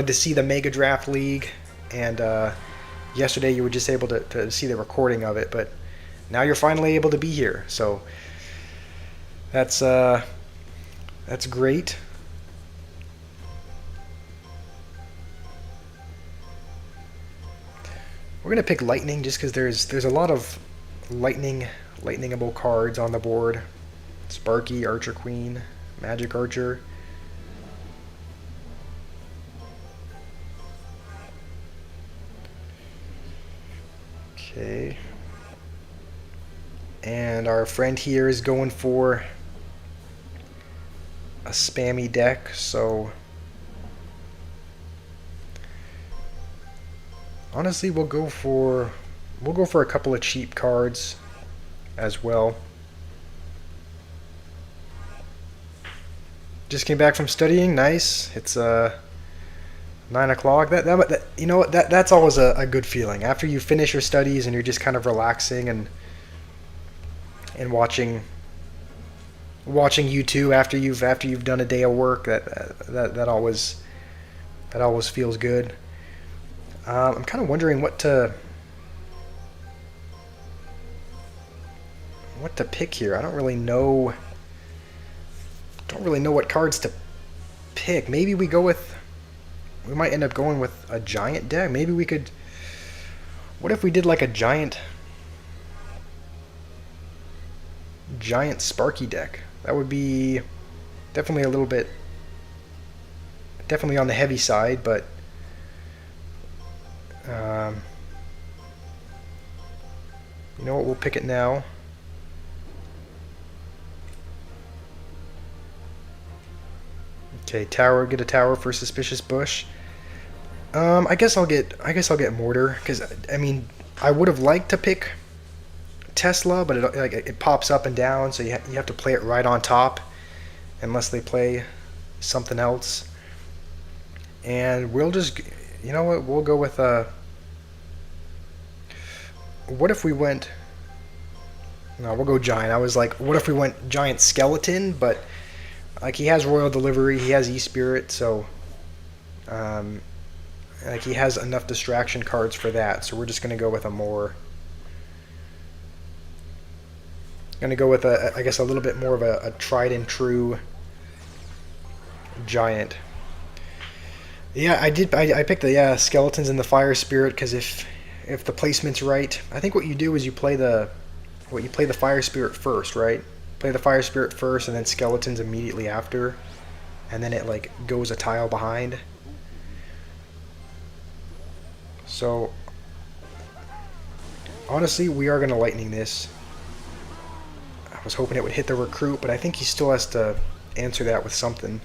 to see the Mega Draft League, and yesterday you were just able to see the recording of it, but now you're finally able to be here. So that's great. We're gonna pick lightning just because there's a lot of lightningable cards on the board. Sparky, Archer Queen, Magic Archer. Okay. And our friend here is going for a spammy deck, so honestly we'll go for a couple of cheap cards as well. Just came back from studying. Nice. It's 9 o'clock. That you know what, that's always a good feeling after you finish your studies and you're just kind of relaxing and watching YouTube after you've done a day of work. That always feels good. I'm kind of wondering what to pick here. I don't really know what cards to pick. Maybe we might end up going with a giant deck. Maybe we could. What if we did like a giant Sparky deck? That would be definitely a little bit, definitely on the heavy side, but you know what? We'll pick it now. Okay, tower. Get a tower for Suspicious Bush. I guess I'll get Mortar, because I mean I would have liked to pick Tesla, but it pops up and down, so you have to play it right on top, unless they play something else. And we'll just, you know what? We'll go with what if we went? No, we'll go giant. I was like, what if we went giant skeleton? But like he has Royal Delivery, he has E-Spirit, so like he has enough distraction cards for that. So we're just gonna go with I guess a little bit more of a tried and true giant. Yeah, I picked the skeletons and the Fire Spirit because if the placement's right, I think what you do is you play the Fire Spirit first, right? Play the Fire Spirit first and then skeletons immediately after, and then it like goes a tile behind. So honestly, we are gonna lightning this. I was hoping it would hit the recruit, but I think he still has to answer that with something.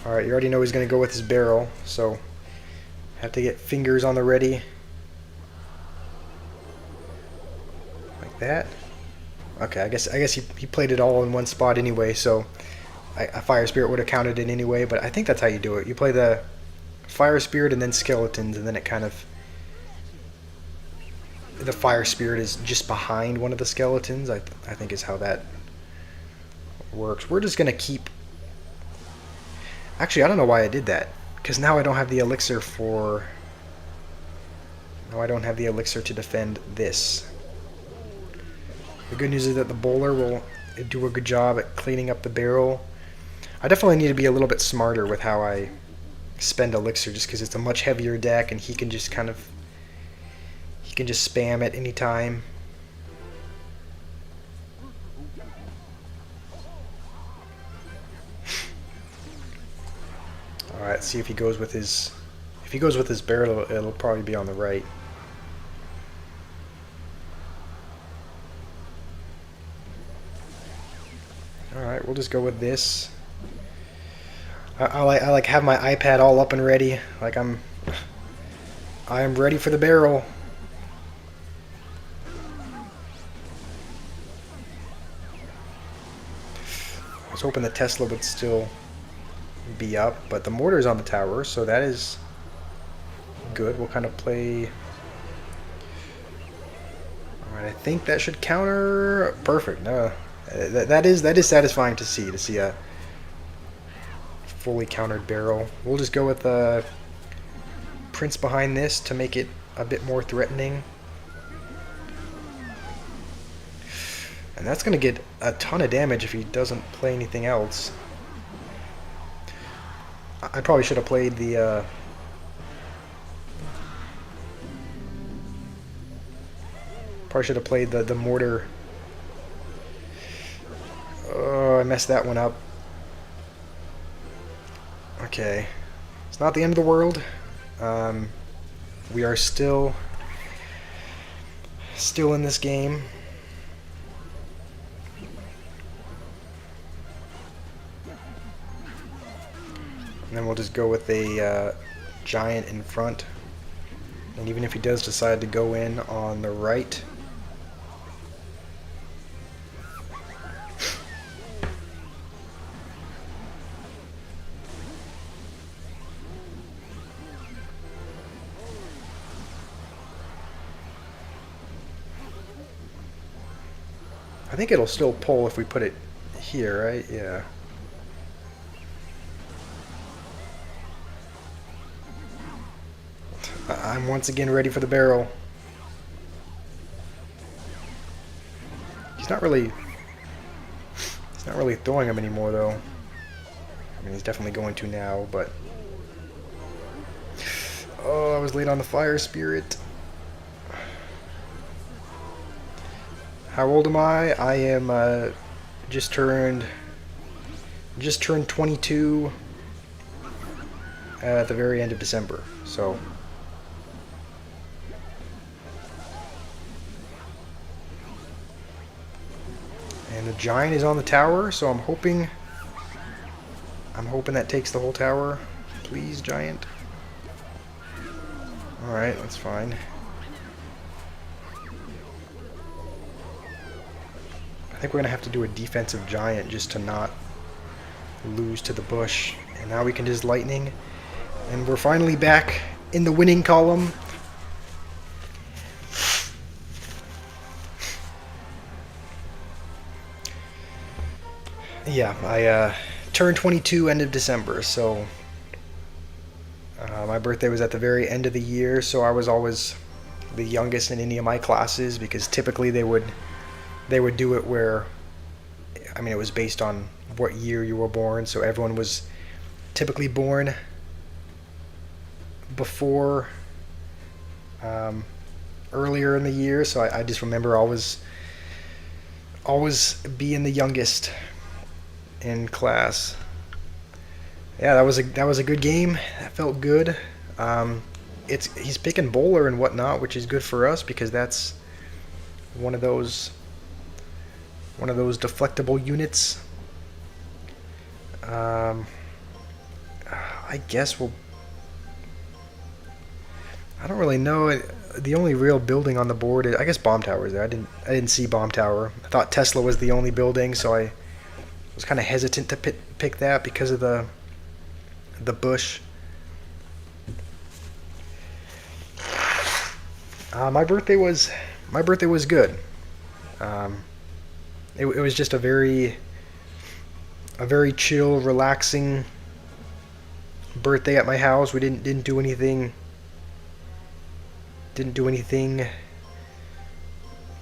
Alright, you already know he's going to go with his barrel, so have to get fingers on the ready. Like that. Okay, I guess he played it all in one spot anyway, so a Fire Spirit would have counted it anyway, but I think that's how you do it. You play the Fire Spirit and then skeletons, and then it kind of... The Fire Spirit is just behind one of the skeletons, I think is how that works. We're just going to keep... Actually, I don't know why I did that, because now I don't have the elixir for... No, I don't have the elixir to defend this. The good news is that the bowler will do a good job at cleaning up the barrel. I definitely need to be a little bit smarter with how I spend elixir, just because it's a much heavier deck and he can just kind of... He can just spam at any time. Alright, see if he goes with his... If he goes with his barrel, it'll probably be on the right. Alright, we'll just go with this. I like have my iPad all up and ready. Like I am ready for the barrel. I was hoping the Tesla would still be up, but the mortar's on the tower, so that is good. We'll kind of play... Alright, I think that should counter... Perfect. No, that is satisfying to see a fully countered barrel. We'll just go with Prince behind this to make it a bit more threatening. And that's going to get a ton of damage if he doesn't play anything else. I probably should have played the... Probably should have played the mortar. Oh, I messed that one up. Okay. It's not the end of the world. We are still in this game. And then we'll just go with a giant in front. And even if he does decide to go in on the right, I think it'll still pull if we put it here, right? Yeah. I'm once again ready for the barrel. He's not really throwing them anymore, though. I mean, he's definitely going to now, but... Oh, I was late on the fire spirit. How old am I? I am just turned 22 at the very end of December. So and the giant is on the tower, so I'm hoping that takes the whole tower. Please, giant. Alright, that's fine. I think we're going to have to do a defensive giant just to not lose to the bush. And now we can just lightning. And we're finally back in the winning column. Yeah, I turned 22 end of December, so my birthday was at the very end of the year, so I was always the youngest in any of my classes, because typically they would do it where, I mean, it was based on what year you were born, so everyone was typically born before earlier in the year, so I just remember always being the youngest in class. Yeah, that was a good game. That felt good. He's picking bowler and whatnot, which is good for us because that's one of those deflectable units. I guess I don't really know. The only real building on the board is, I guess, bomb tower is there. I didn't see bomb tower. I thought Tesla was the only building, so I was kind of hesitant to pick that because of the bush. My birthday was good. It was just a very chill, relaxing birthday at my house. We didn't do anything. Didn't do anything,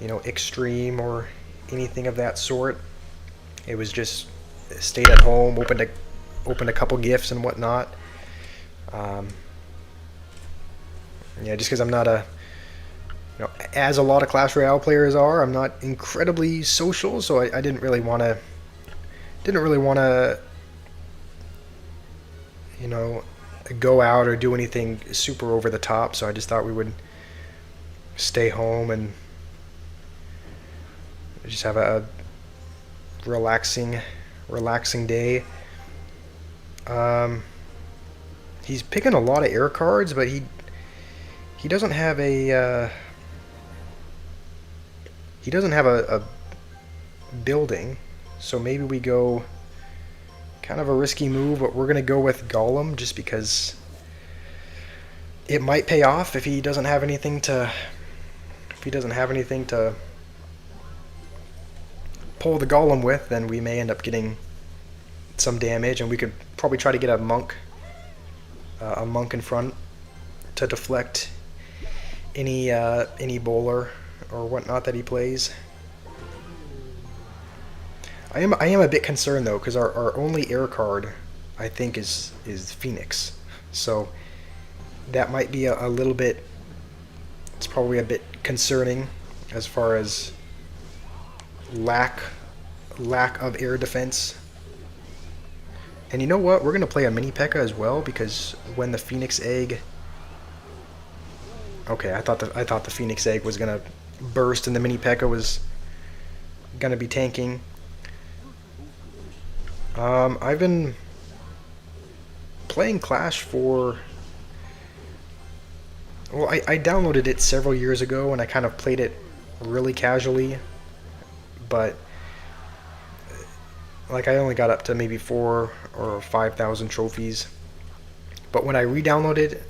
extreme or anything of that sort. It was just stayed at home, opened a couple gifts and whatnot. Yeah, just because I'm not as a lot of Clash Royale players are, I'm not incredibly social, so I didn't really want to, go out or do anything super over the top. So I just thought we would stay home and just have a relaxing day. He's picking a lot of air cards, but he doesn't have a building, so maybe we go kind of a risky move, but we're gonna go with Golem just because it might pay off. If he doesn't have anything to pull the Golem with, then we may end up getting some damage, and we could probably try to get a monk in front to deflect any bowler or whatnot that he plays. I am a bit concerned though, because our only air card, I think, is Phoenix, so that might be a little bit. It's probably a bit concerning as far as lack of air defense. And you know what? We're gonna play a mini P.E.K.K.A. as well, because when the Phoenix egg Okay, I thought the Phoenix Egg was gonna burst and the Mini P.E.K.K.A was gonna be tanking. I've been playing Clash for. Well, I downloaded it several years ago and I kind of played it really casually, but like I only got up to maybe 4 or 5,000 trophies. But when I re-downloaded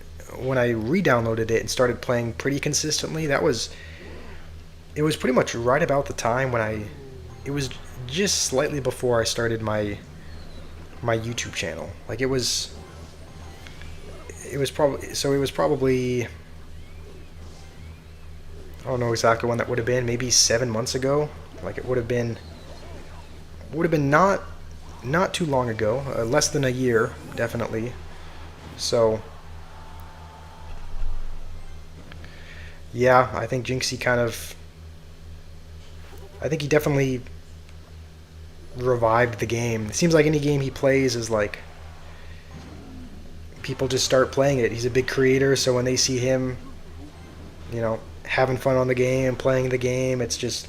it and started playing pretty consistently, it was pretty much right about the time when it was just slightly before I started my YouTube channel. Like it was probably I don't know exactly when that would have been, maybe 7 months ago. Like it would have been not too long ago, less than a year, definitely. So yeah, I think Jinxie I think he definitely revived the game. It seems like any game he plays is like people just start playing it. He's a big creator, so when they see him, having fun on the game, playing the game, it's just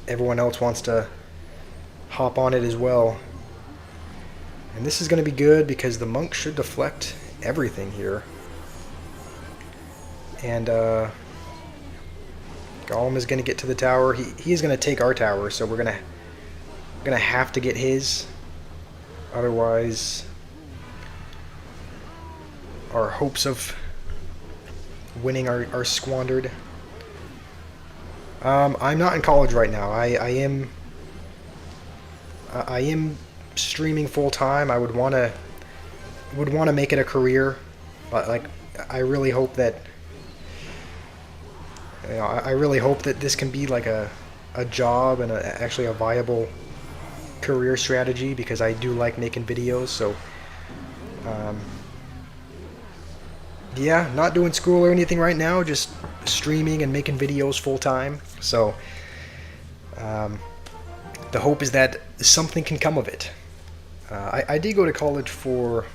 everyone else wants to hop on it as well. And this is going to be good because the monk should deflect everything here. And Golem is going to get to the tower. He is going to take our tower, so we're going to have to get his. Otherwise, our hopes of winning are squandered. I'm not in college right now. I am streaming full time. I would want to make it a career. But like, I really hope that I really hope that this can be like a job and actually a viable career strategy, because I do like making videos. So yeah, not doing school or anything right now, just streaming and making videos full time. So the hope is that something can come of it. I did go to college for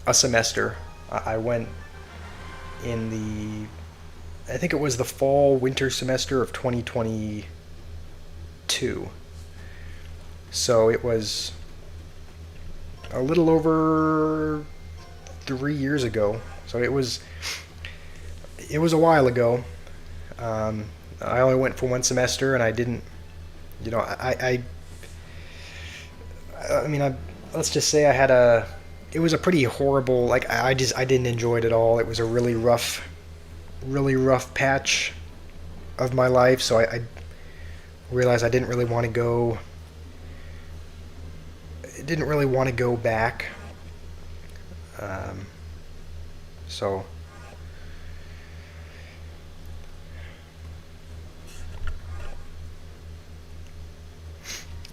a semester. I went in I think it was the fall-winter semester of 2022. So it was a little over 3 years ago. So it was a while ago. I only went for one semester, and I didn't, let's just say it was a pretty horrible, like, I didn't enjoy it at all. It was a really rough patch of my life, so I realized I didn't really want to go. Didn't really want to go back. So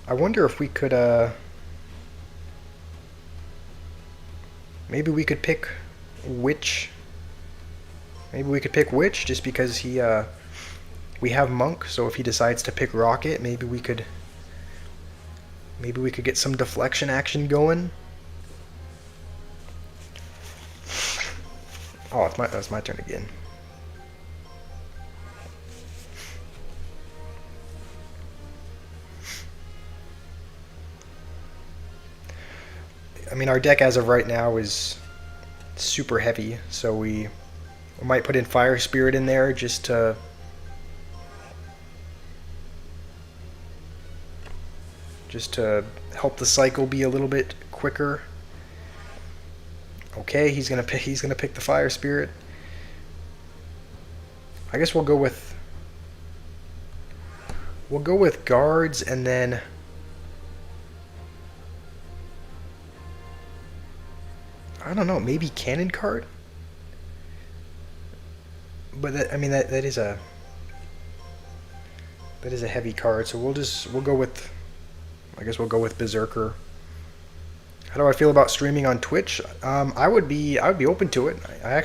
I wonder if we could maybe we could pick Witch. Maybe we could pick Witch just because we have Monk, so if he decides to pick Rocket, maybe we could get some deflection action going. Oh, it's my turn again. I mean, our deck as of right now is super heavy, so we might put in Fire Spirit in there just to help the cycle be a little bit quicker. Okay, he's gonna pick the Fire Spirit. I guess we'll go with guards, and then I don't know, maybe Cannon card. But that is a heavy card, so we'll go with, I guess we'll go with Berserker. How do I feel about streaming on Twitch? I would be open to it. I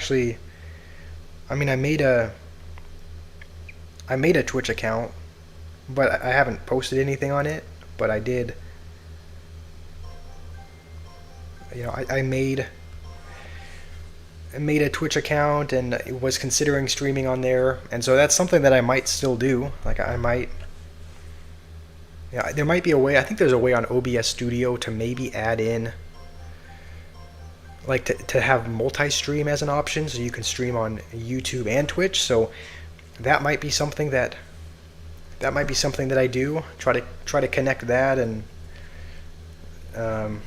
made a Twitch account, but I haven't posted anything on it. But I did, I made made a Twitch account and was considering streaming on there, and so that's something that I might still do. Like I might, yeah, there might be a way. I think there's a way on OBS Studio to maybe add in, like to have multi-stream as an option, so you can stream on YouTube and Twitch. So that might be something that I do. Try to connect that and um,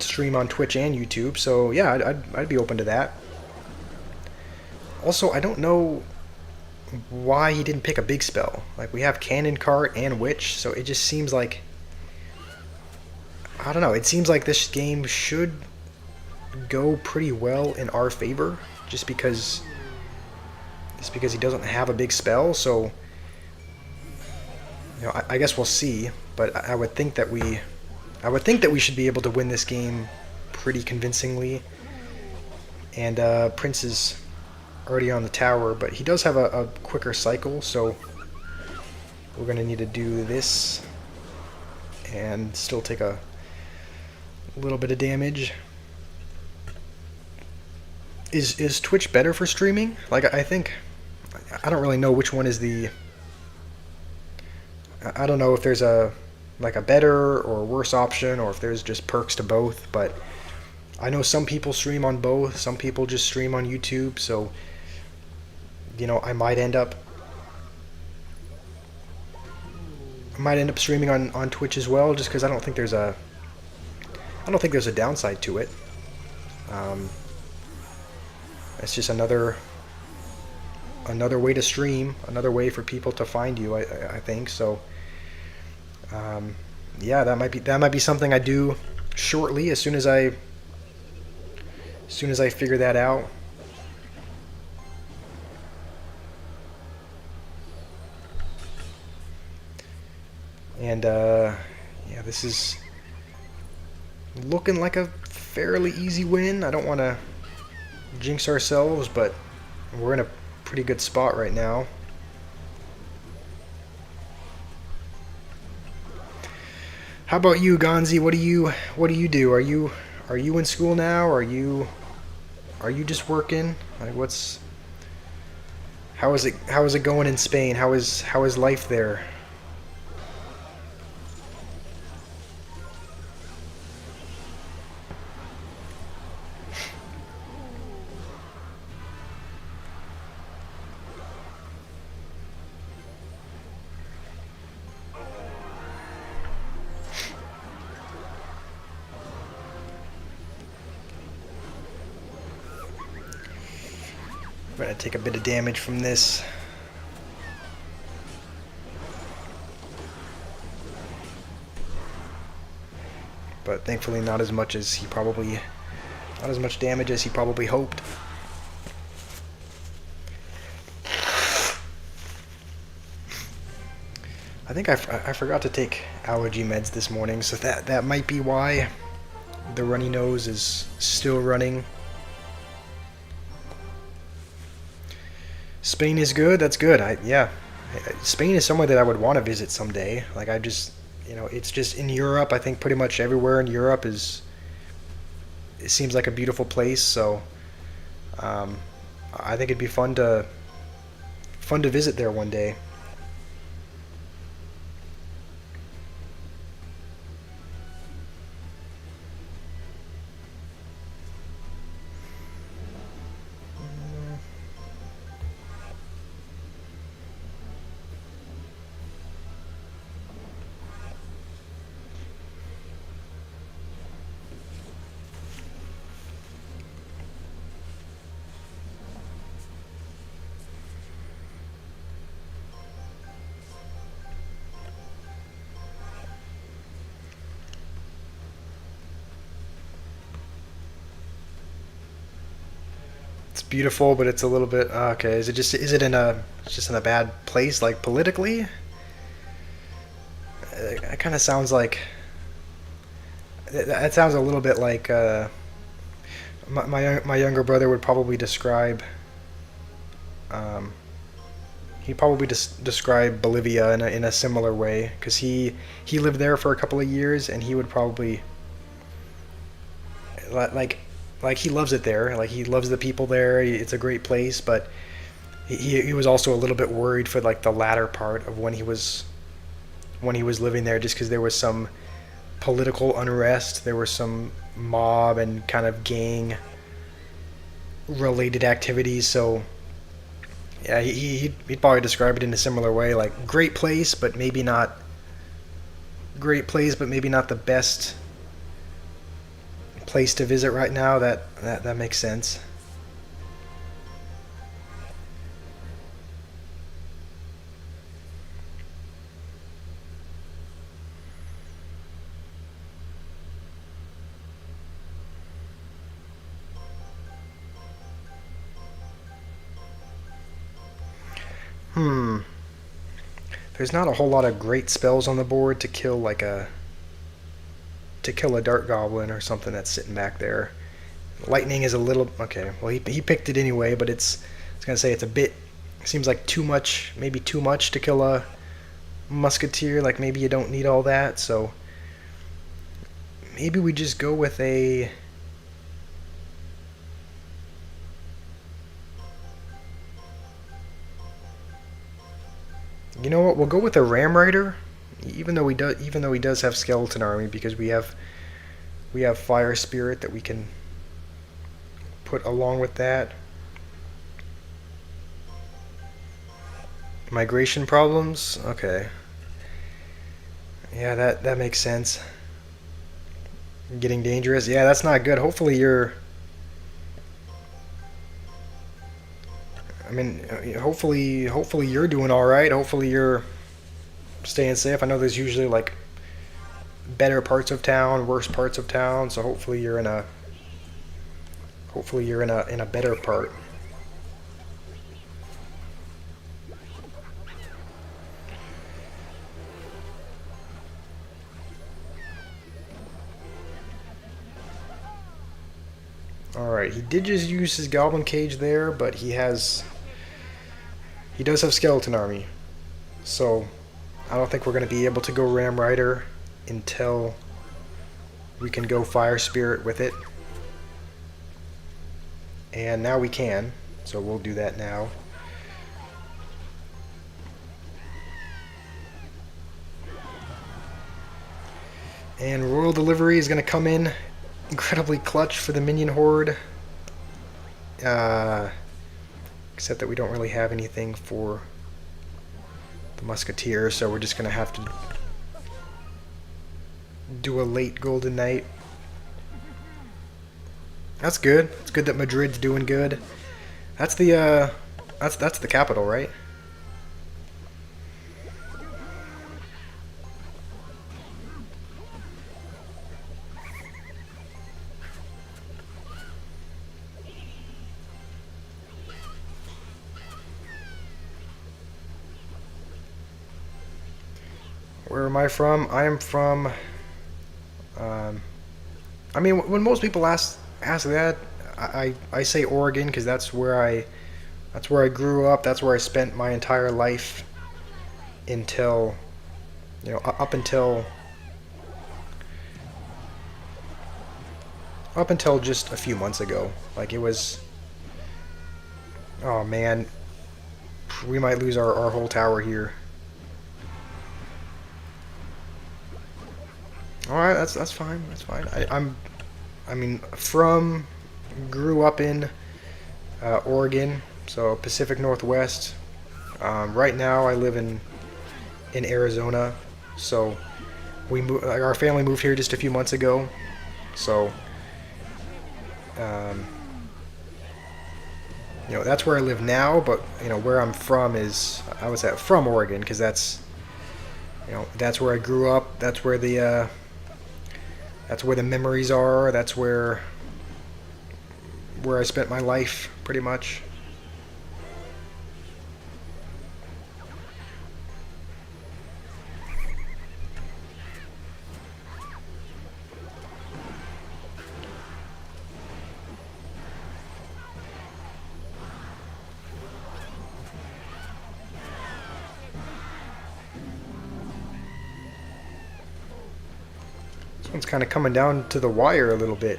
stream on Twitch and YouTube. So yeah, I'd be open to that. Also, I don't know why he didn't pick a big spell. Like we have Cannon Cart and Witch, so it just seems like, I don't know. It seems like this game should go pretty well in our favor, just because he doesn't have a big spell. So I guess we'll see. But I would think that we should be able to win this game pretty convincingly. And Prince is already on the tower, but he does have a quicker cycle, so we're gonna need to do this and still take a little bit of damage. Is Twitch better for streaming? Like I think, I don't really know which one is the, I don't know if there's a better or worse option, or if there's just perks to both, but I know some people stream on both, some people just stream on YouTube, so I might end up streaming on Twitch as well, just because I don't think there's a downside to it. It's just another way to stream, another way for people to find you. I think so. Yeah, that might be something I do shortly, as soon as I figure that out. And yeah, this is looking like a fairly easy win. I don't want to jinx ourselves, but we're in a pretty good spot right now. How about you, Gonzi? What do you do? Are you in school now? Are you just working? Like how is it going in Spain? How is life there? I'm gonna take a bit of damage from this. But thankfully not as much damage as he probably hoped. I think I forgot to take allergy meds this morning, so that might be why the runny nose is still running. Spain is good. That's good. Yeah, Spain is somewhere that I would want to visit someday. Like it's just in Europe. I think pretty much everywhere in Europe it seems like a beautiful place. So I think it'd be fun to visit there one day. It's beautiful, but it's a little bit okay. Is it in a bad place, like politically? It kind of sounds like that sounds a little bit like my younger brother would probably describe. He'd probably describe Bolivia in a similar way, because he lived there for a couple of years, and he would probably like he loves it there. Like he loves the people there. It's a great place, but he was also a little bit worried for like the latter part of when he was living there, just because there was some political unrest, there was some mob and kind of gang related activities. So yeah, he'd probably describe it in a similar way, like great place, but maybe not the best place to visit right now. That makes sense. Hmm. There's not a whole lot of great spells on the board to kill a dart goblin or something that's sitting back there. Lightning is a little okay. Well, he picked it anyway, but I was gonna say it's a bit. Seems like too much, maybe too much to kill a musketeer. Like maybe you don't need all that. So maybe we just go with a. You know what? We'll go with a ram rider, even though he does have skeleton army, because we have fire spirit that we can put along with that. Migration problems? Okay. Yeah, that makes sense. Getting dangerous? Yeah, that's not good. Hopefully you're I mean, hopefully you're doing all right. Hopefully you're staying safe. I know there's usually like better parts of town, worse parts of town, so hopefully you're in a better part. Alright, he did just use his goblin cage there, but he does have skeleton army. So I don't think we're going to be able to go ram rider until we can go fire spirit with it. And now we can, so we'll do that now. And royal delivery is going to come in incredibly clutch for the minion horde. Uh, except that we don't really have anything for the musketeer, so we're just going to have to do a late golden knight. That's good. It's good that Madrid's doing good. That's that's the capital, right? Where am I from? I am from. Um, I mean, when most people ask that, I say Oregon because that's where I grew up. That's where I spent my entire life until up until just a few months ago. Like it was. Oh man, we might lose our whole tower here. All right, that's fine. That's fine. I mean, grew up in Oregon, so Pacific Northwest. Right now, I live in Arizona, so our family moved here just a few months ago. So, um, that's where I live now. But where I'm from is I was from Oregon because that's where I grew up. That's where the memories are. That's where I spent my life, pretty much. This one's kind of coming down to the wire a little bit.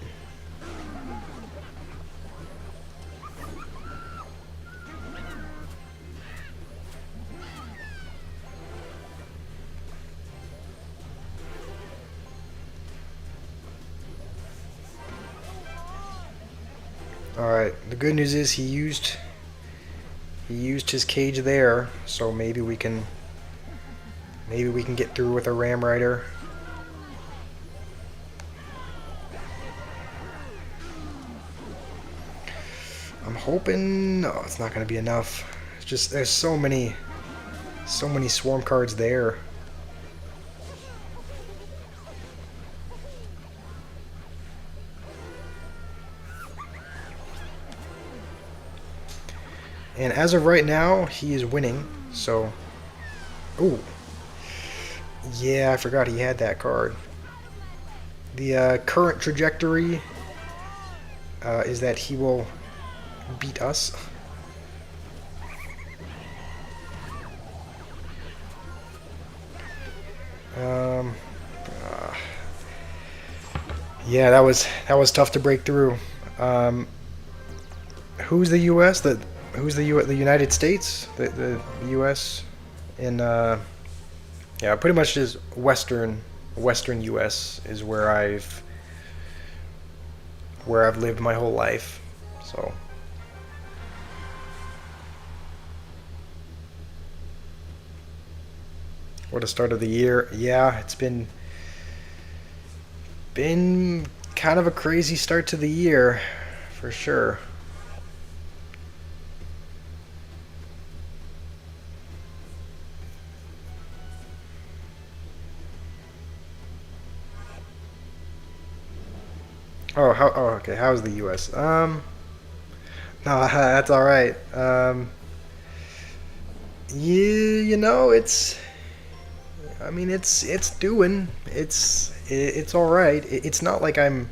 All right. The good news is he used his cage there, so maybe we can get through with a Ram Rider. I'm hoping. No, it's not going to be enough. It's just there's so many swarm cards there. And as of right now, he is winning. So, ooh, yeah, I forgot he had that card. The current trajectory is that he will beat us. Um, uh, yeah, that was tough to break through. Um, who's the U.S. Who's the United States? The U.S. in yeah, pretty much just Western U.S. is where I've lived my whole life. So. What a start of the year. Yeah, it's been kind of a crazy start to the year, for sure. Oh, okay. How's the U.S.? No, that's all right. Yeah, it's. I mean, it's doing. It's all right. It's not like I'm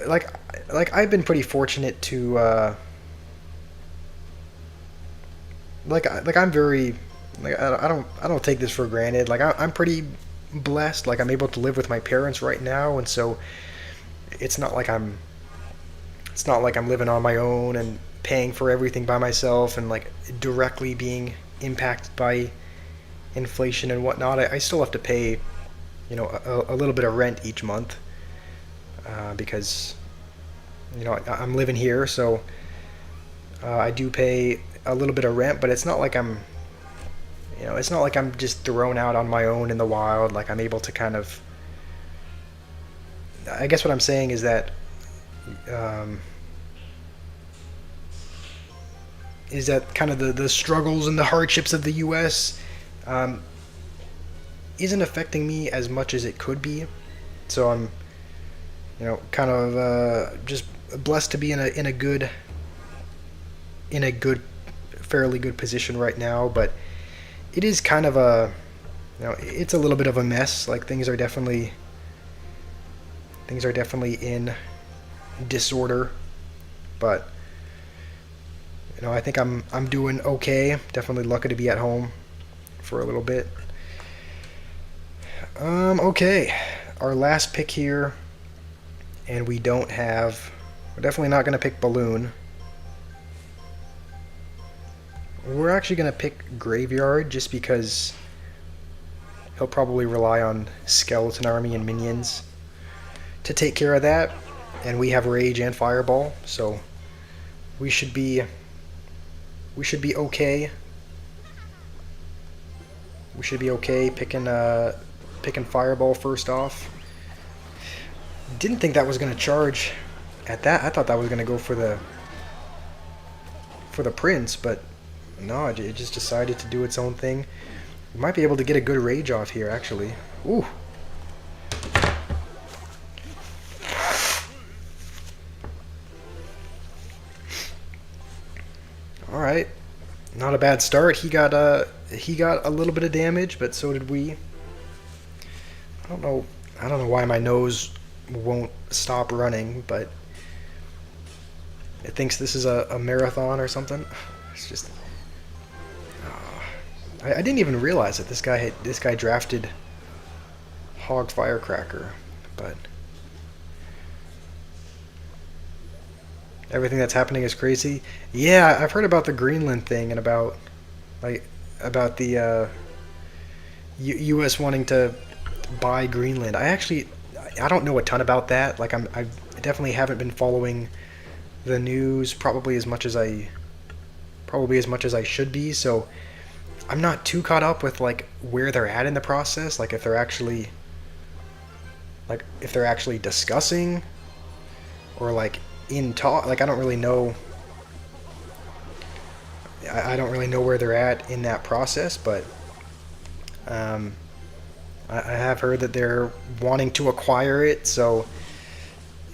like I've been pretty fortunate to like I'm very like I don't take this for granted. Like I'm pretty blessed. Like I'm able to live with my parents right now, and so it's not like I'm living on my own and paying for everything by myself and like directly being impacted by inflation and whatnot. I still have to pay, a little bit of rent each month because I'm living here, so I do pay a little bit of rent, but it's not like I'm just thrown out on my own in the wild. Like I'm able to kind of. I guess what I'm saying is that. Um, is that kind of the struggles and the hardships of the U.S. Um, isn't affecting me as much as it could be. So I'm, kind of just blessed to be in a good, fairly good position right now. But it is kind of it's a little bit of a mess. Like things are definitely in disorder, but I think I'm doing okay. Definitely lucky to be at home for a little bit. Okay, our last pick here, and we don't have. We're definitely not going to pick Balloon. We're actually going to pick Graveyard just because he'll probably rely on Skeleton Army and minions to take care of that, and we have Rage and Fireball, so we should be okay. We should be okay picking Fireball first off. Didn't think that was going to charge at that. I thought that was going to go for the Prince, but no, it just decided to do its own thing. We might be able to get a good Rage off here, actually. Ooh. All right, not a bad start. He got a little bit of damage, but so did we. I don't know why my nose won't stop running, but it thinks this is a marathon or something. It's just. I didn't even realize that this guy drafted Hog Firecracker, but everything that's happening is crazy. Yeah, I've heard about the Greenland thing and about the U.S. wanting to buy Greenland. I don't know a ton about that. Like definitely haven't been following the news probably as much as I should be. So I'm not too caught up with like where they're at in the process, like if they're actually discussing or like in talk. Like I don't really know where they're at in that process, but um, I have heard that they're wanting to acquire it. So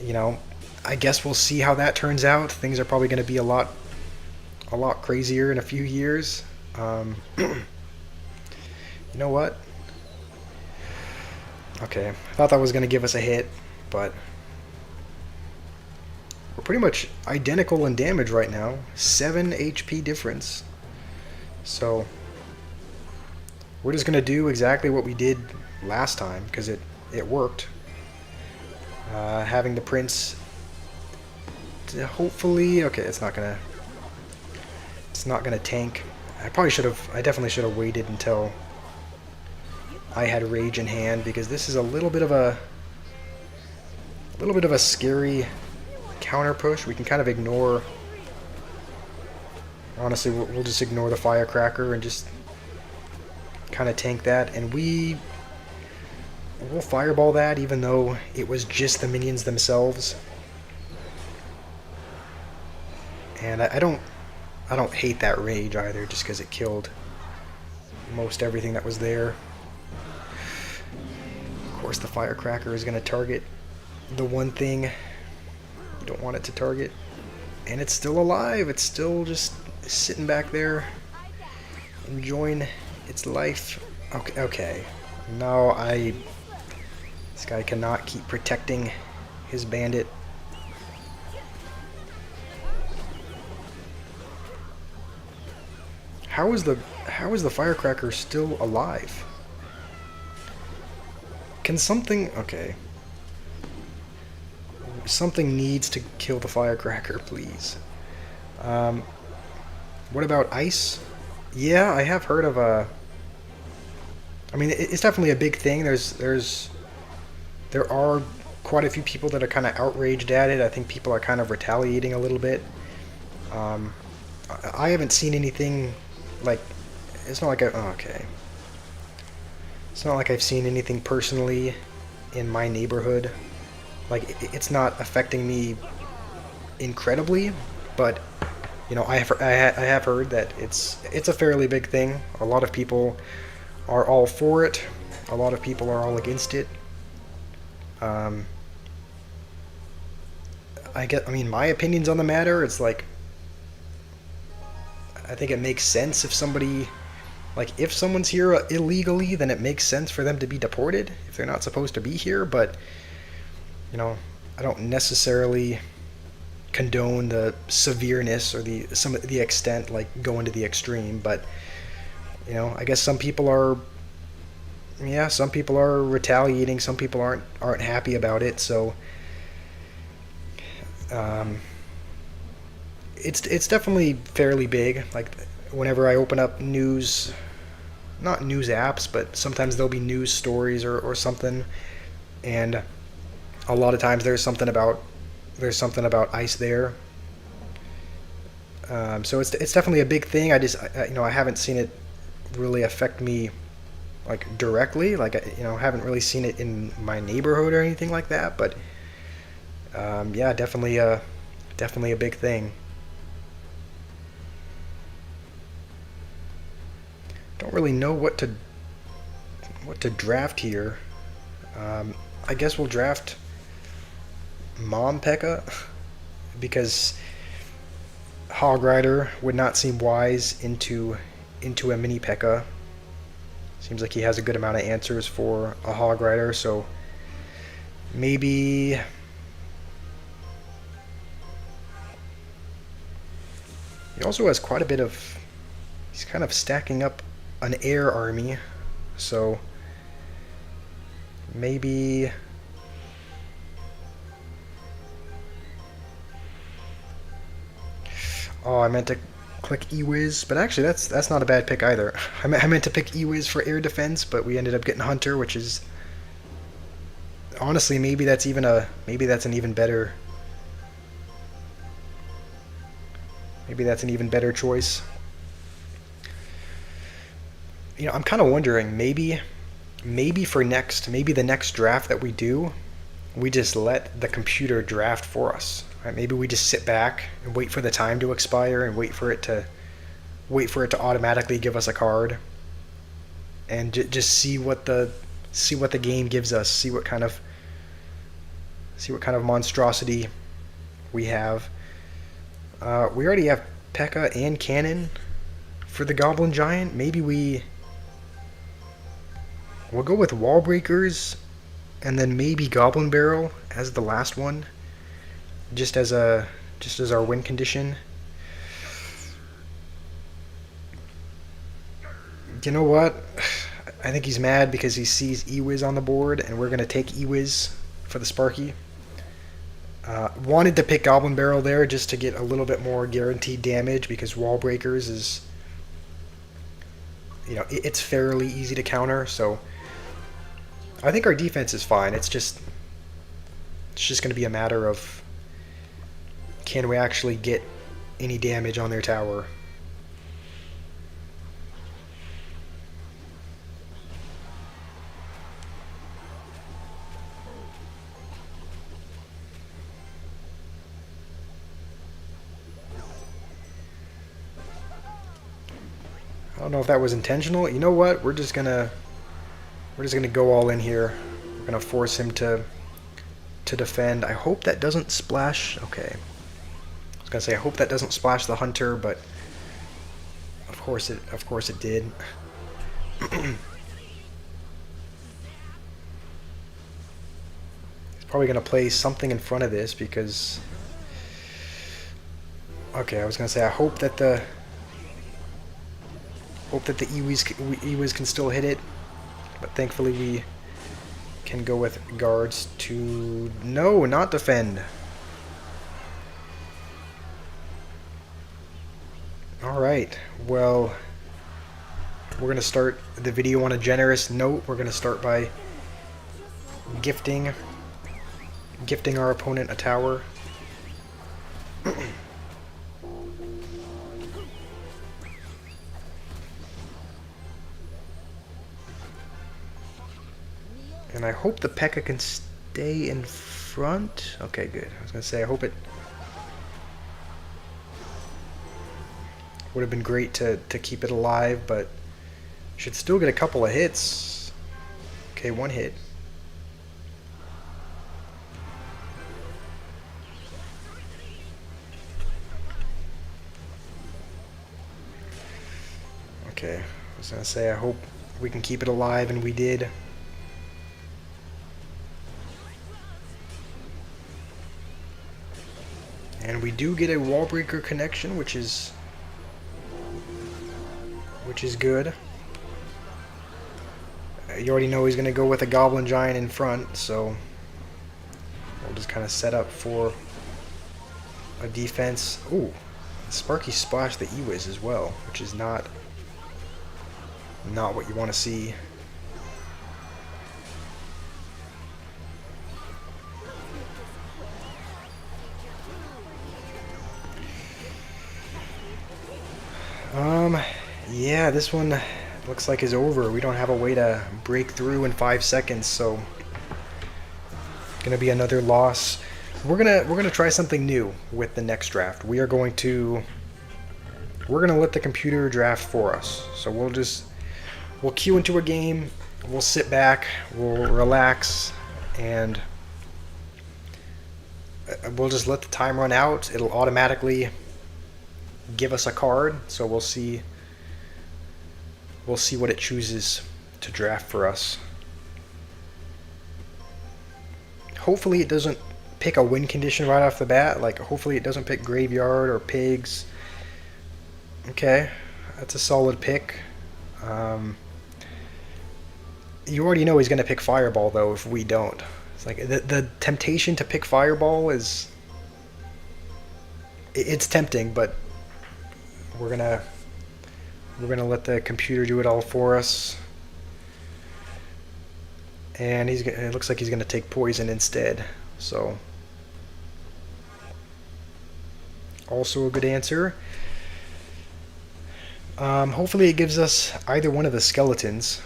you know, I guess we'll see how that turns out. Things are probably going to be a lot crazier in a few years. You know what? Okay, I thought that was going to give us a hit, but we're pretty much identical in damage right now. 7 HP difference. So we're just going to do exactly what we did last time, because it worked. Having the prince hopefully... Okay, it's not gonna tank. I definitely should have waited until I had rage in hand, because this is a little bit of a scary counter push. We can kind of ignore... Honestly, we'll just ignore the firecracker and just kind of tank that, and we'll fireball that, even though it was just the minions themselves. And I don't hate that rage either, just because it killed most everything that was there. Of course, the firecracker is going to target the one thing you don't want it to target, and it's still alive. It's still just sitting back there, enjoying its life. Okay. No, this guy cannot keep protecting his bandit. How is the firecracker still alive? Can something... Okay. Something needs to kill the firecracker, please. What about ice? Yeah, I have heard of a... I mean, it's definitely a big thing. There are quite a few people that are kind of outraged at it. I think people are kind of retaliating a little bit. I haven't seen anything like... It's not like okay. It's not like I've seen anything personally in my neighborhood. Like, it's not affecting me incredibly, but you know, I have heard that it's a fairly big thing. A lot of people are all for it. A lot of people are all against it. I mean, my opinions on the matter, it's like, I think it makes sense if if someone's here illegally, then it makes sense for them to be deported if they're not supposed to be here. But you know, I don't necessarily condone the severeness or the extent, like going to the extreme. But you know, I guess some people are retaliating. Some people aren't happy about it. So it's definitely fairly big. Like, whenever I open up not news apps, but sometimes there'll be news stories or something, and a lot of times there's something about ice there. So it's definitely a big thing. I haven't seen it really affect me like directly. Like, I haven't really seen it in my neighborhood or anything like that. But yeah, definitely a big thing. Don't really know what to draft here. I guess we'll draft Mom P.E.K.K.A. because Hog Rider would not seem wise into a mini P.E.K.K.A. Seems like he has a good amount of answers for a Hog Rider, so maybe... He also has quite a bit of... He's kind of stacking up an air army, so maybe... Oh, I meant to click E-Wiz, but actually that's not a bad pick either. I meant to pick E-Wiz for air defense, but we ended up getting Hunter, which is honestly, maybe that's an even better choice. I'm kind of wondering, maybe the next draft that we do, we just let the computer draft for us. Right? Maybe we just sit back and wait for the time to expire and wait for it to automatically give us a card, and just see what the game gives us. See what kind of monstrosity we have. We already have P.E.K.K.A. and Cannon for the Goblin Giant. Maybe we'll go with Wall Breakers, and then maybe Goblin Barrel as the last one, just as our win condition. You know what? I think he's mad because he sees Ewiz on the board, and we're gonna take Ewiz for the Sparky. Wanted to pick Goblin Barrel there just to get a little bit more guaranteed damage, because Wall Breakers is, it's fairly easy to counter. So I think our defense is fine. It's just going to be a matter of, can we actually get any damage on their tower? I don't know if that was intentional. You know what? We're just gonna go all in here. We're gonna force him to defend. I hope that doesn't splash. Okay. I was gonna say I hope that doesn't splash the hunter, but of course it did. He's probably gonna play something in front of this because. Okay, I was gonna say I hope that the Ewiz can still hit it, but thankfully we can go with guards to... No, not defend. Alright, well, we're going to start the video on a generous note. We're going to start by gifting our opponent a tower. And I hope the P.E.K.K.A. can stay in front. Okay, good. I was going to say, I hope it would have been great to keep it alive, but should still get a couple of hits. Okay, one hit. Okay, I was going to say, I hope we can keep it alive, and we did. And we do get a wall breaker connection, which is good. You already know he's going to go with a Goblin Giant in front, so we'll just kind of set up for a defense. Ooh, Sparky splashed the Ewiz as well, which is not what you want to see. Yeah, this one looks like is over. We don't have a way to break through in 5 seconds, so gonna be another loss. We're gonna try something new with the next draft. We're gonna let the computer draft for us. So we'll queue into a game, we'll sit back, we'll relax, and we'll just let the time run out. It'll automatically give us a card, so we'll see what it chooses to draft for us. Hopefully it doesn't pick a win condition right off the bat. Like, hopefully it doesn't pick Graveyard or Pigs. Okay, that's a solid pick. You already know he's going to pick Fireball, though, if we don't. It's like the temptation to pick Fireball is... It's tempting, but we're gonna let the computer do it all for us. And it looks like he's going to take poison instead. So, also a good answer. Hopefully it gives us either one of the skeletons.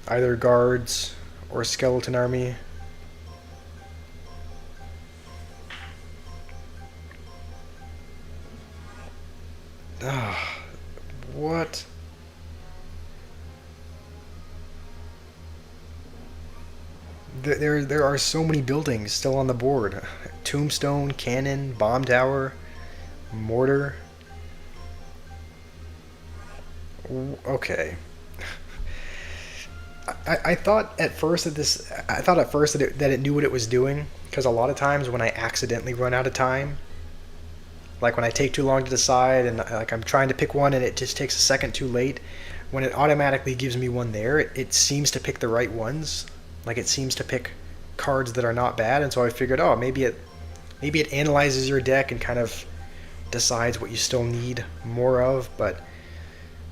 Either guards or skeleton army. Ah, what? There are so many buildings still on the board. Tombstone, cannon, bomb tower, mortar. Okay. I thought at first that it knew what it was doing, because a lot of times when I accidentally run out of time, like when I take too long to decide and like I'm trying to pick one and it just takes a second too late, when it automatically gives me one there, it seems to pick the right ones. Like it seems to pick cards that are not bad, and so I figured, oh, maybe it analyzes your deck and kind of decides what you still need more of, but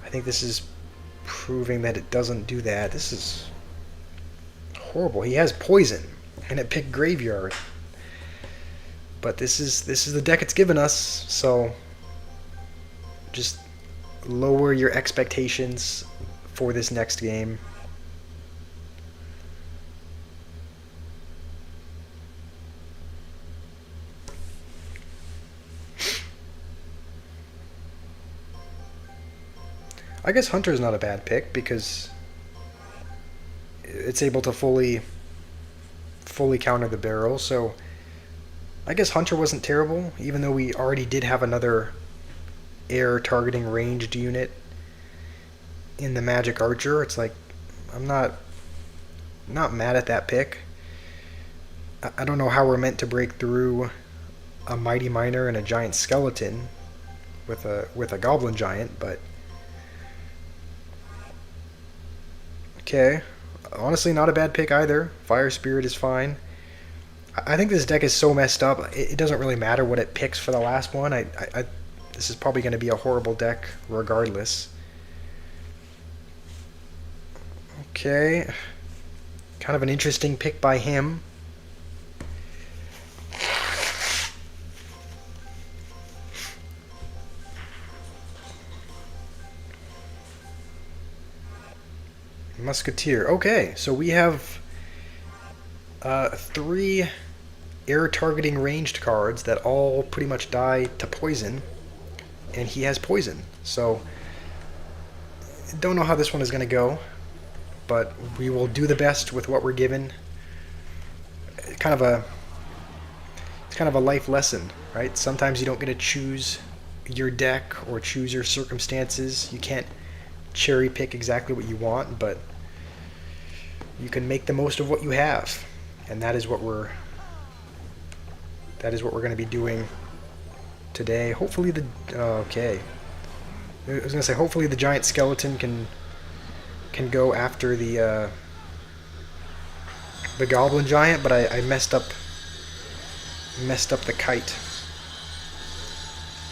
I think this is proving that it doesn't do that. This is horrible. He has poison and it picked graveyard. But this is the deck it's given us, so just lower your expectations for this next game. I guess Hunter's not a bad pick because it's able to fully counter the barrel, so I guess Hunter wasn't terrible, even though we already did have another air targeting ranged unit in the Magic Archer. It's like I'm not mad at that pick. I don't know how we're meant to break through a Mighty Miner and a Giant Skeleton with a Goblin Giant, but okay. Honestly, not a bad pick either. Fire Spirit is fine. I think this deck is so messed up, it doesn't really matter what it picks for the last one. This is probably going to be a horrible deck regardless. Okay. Kind of an interesting pick by him. Musketeer. Okay, so we have 3 air targeting ranged cards that all pretty much die to poison, and he has poison. So don't know how this one is going to go, but we will do the best with what we're given. It's kind of a life lesson, right? Sometimes you don't get to choose your deck or choose your circumstances. You can't cherry pick exactly what you want, but you can make the most of what you have, and that is what we're going to be doing today. Hopefully okay. I was gonna say hopefully the Giant Skeleton can go after the Goblin Giant, but I messed up the kite.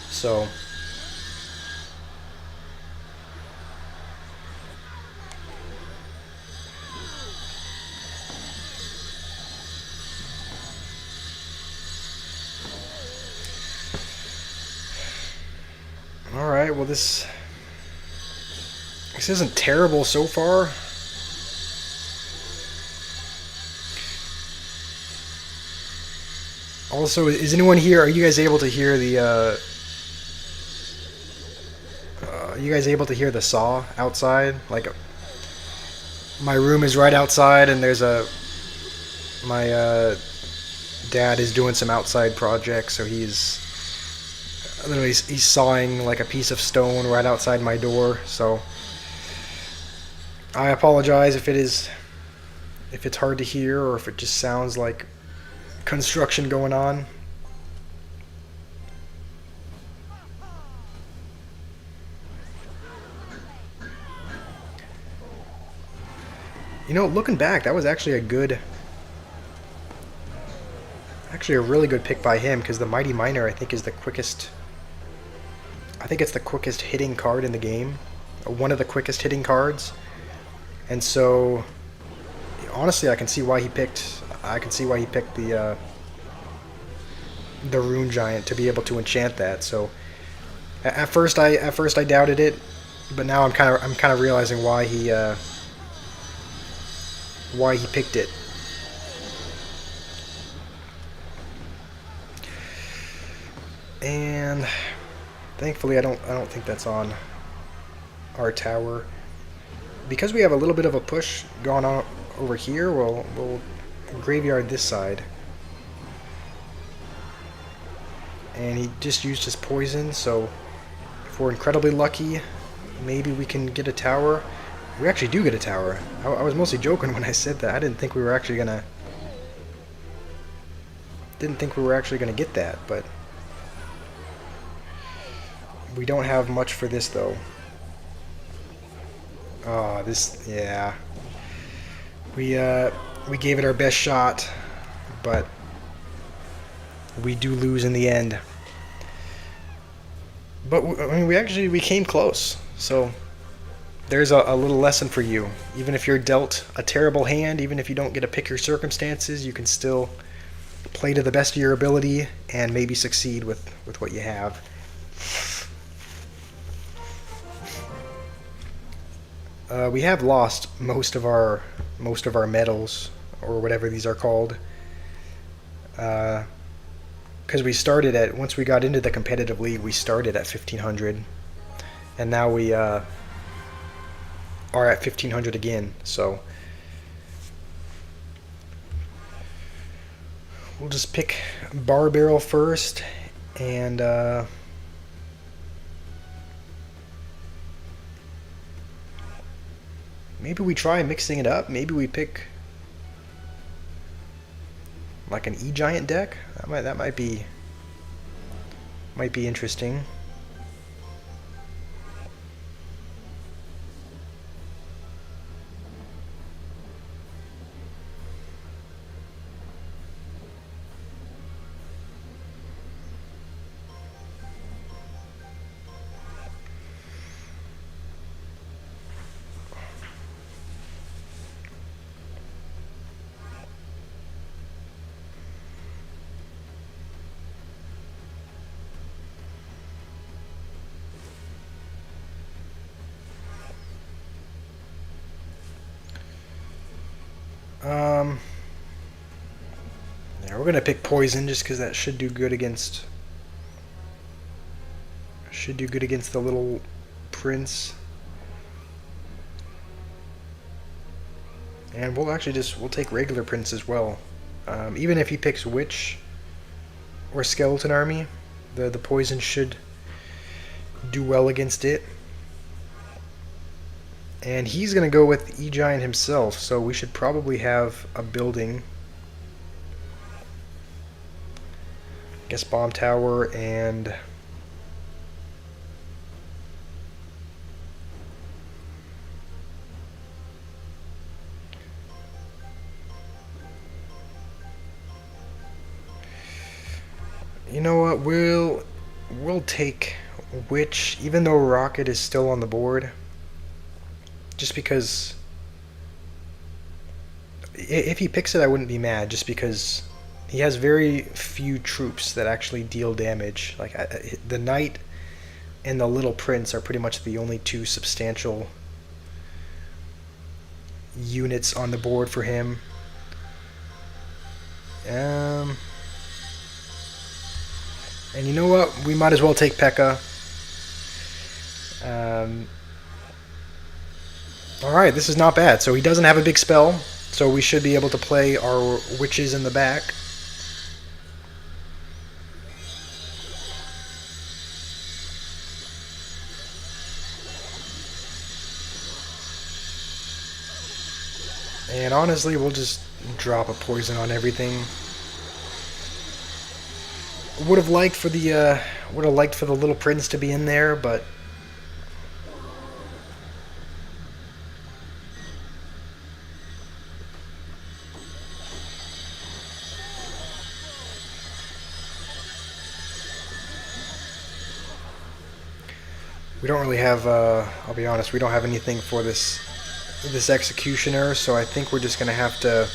So alright, well this isn't terrible so far. Also, is anyone here, are you guys able to hear the you guys able to hear the saw outside? Like, my room is right outside, and there's my dad is doing some outside projects, so he's sawing like a piece of stone right outside my door. So I apologize if it's hard to hear, or if it just sounds like construction going on. You know, looking back, that was actually a really good pick by him, because the Mighty Miner, I think, is the quickest. I think it's the quickest hitting card in the game, one of the quickest hitting cards, and so honestly, I can see why he picked. I can see why he picked the Rune Giant to be able to enchant that. So at first I doubted it, but now I'm kind of realizing why he picked it. And thankfully I don't think that's on our tower. Because we have a little bit of a push going on over here, we'll graveyard this side. And he just used his poison, so if we're incredibly lucky, maybe we can get a tower. We actually do get a tower. I was mostly joking when I said that. I didn't think we were actually gonna get that, but we don't have much for this though. Oh, this, yeah. We gave it our best shot, but we do lose in the end. But I mean, we came close. So there's a little lesson for you. Even if you're dealt a terrible hand, even if you don't get to pick your circumstances, you can still play to the best of your ability and maybe succeed with what you have. We have lost most of our medals, or whatever these are called, because we started at, once we got into the competitive league, we started at 1500, and now we are at 1500 again. So we'll just pick Bar Barrel first, and maybe we try mixing it up. Maybe we pick like an E-Giant deck. That might be interesting. Yeah, we're gonna pick Poison just because that should do good against the little prince. And we'll take regular prince as well. Even if he picks Witch or Skeleton Army, the Poison should do well against it. And he's going to go with E-Giant himself, so we should probably have a building. I guess Bomb Tower and... You know what, we'll take Witch, even though Rocket is still on the board. Just because, if he picks it, I wouldn't be mad, just because he has very few troops that actually deal damage. Like, the Knight and the Little Prince are pretty much the only two substantial units on the board for him. And you know what? We might as well take P.E.K.K.A. Alright, this is not bad. So he doesn't have a big spell, so we should be able to play our witches in the back. And honestly, we'll just drop a poison on everything. Would have liked for the Little Prince to be in there, but we don't really have, I'll be honest, we don't have anything for this this Executioner, so I think we're just gonna have to.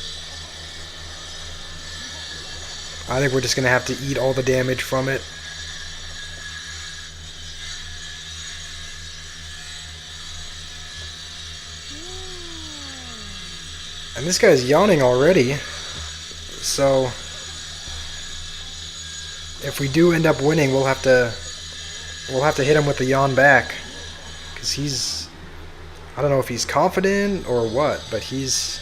I think we're just gonna have to eat all the damage from it. And this guy's yawning already, so if we do end up winning, we'll have to hit him with the yawn back, because he's, I don't know if he's confident or what, but he's.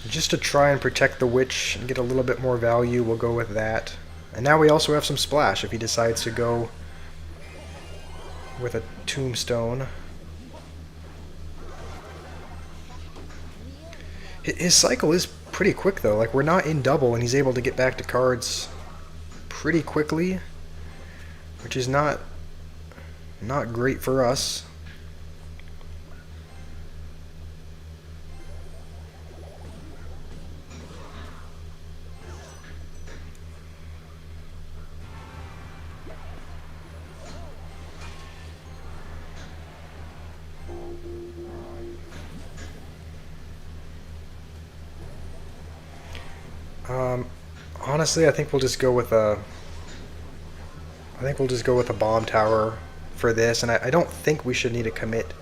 Just to try and protect the witch and get a little bit more value, we'll go with that. And now we also have some splash if he decides to go with a tombstone. His cycle is pretty quick though, like we're not in double and he's able to get back to cards pretty quickly, which is not great for us. Honestly, I think we'll just go with a. I think we'll just go with a bomb tower for this, and I don't think we should need to commit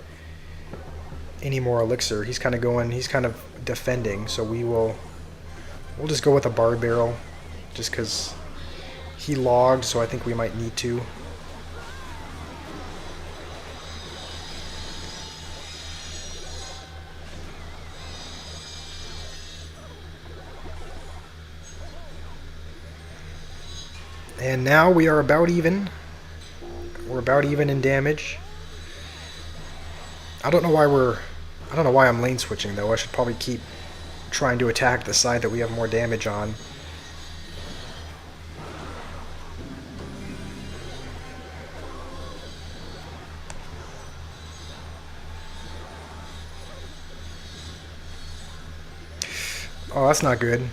any more elixir. He's kind of going. He's kind of defending, so we'll just go with a bar barrel, just because he logged. So I think we might need to. And now we are about even. We're about even in damage. I don't know why I'm lane switching though. I should probably keep trying to attack the side that we have more damage on. Oh, that's not good.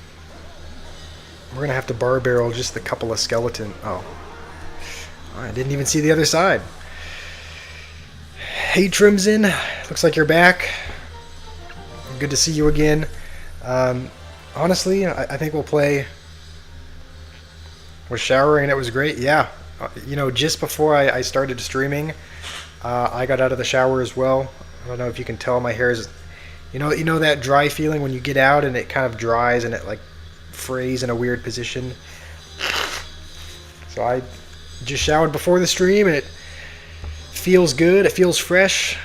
We're going to have to bar barrel just a couple of skeleton. Oh. I didn't even see the other side. Hey, Trimson. Looks like you're back. Good to see you again. Honestly, I think we'll play. Was showering and it was great. Yeah. You know, just before I started streaming, I got out of the shower as well. I don't know if you can tell my hair is. You know that dry feeling when you get out and it kind of dries and it like frays in a weird position. So I just showered before the stream and it feels good. It feels fresh.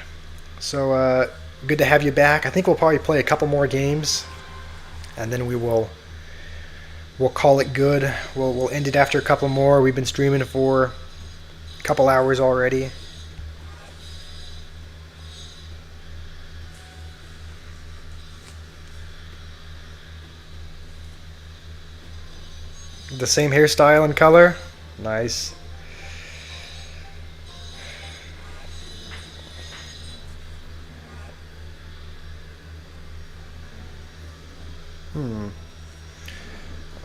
So good to have you back. I think we'll probably play a couple more games and then we'll call it good. We'll end it after a couple more. We've been streaming for a couple hours already. The same hairstyle and color? Nice.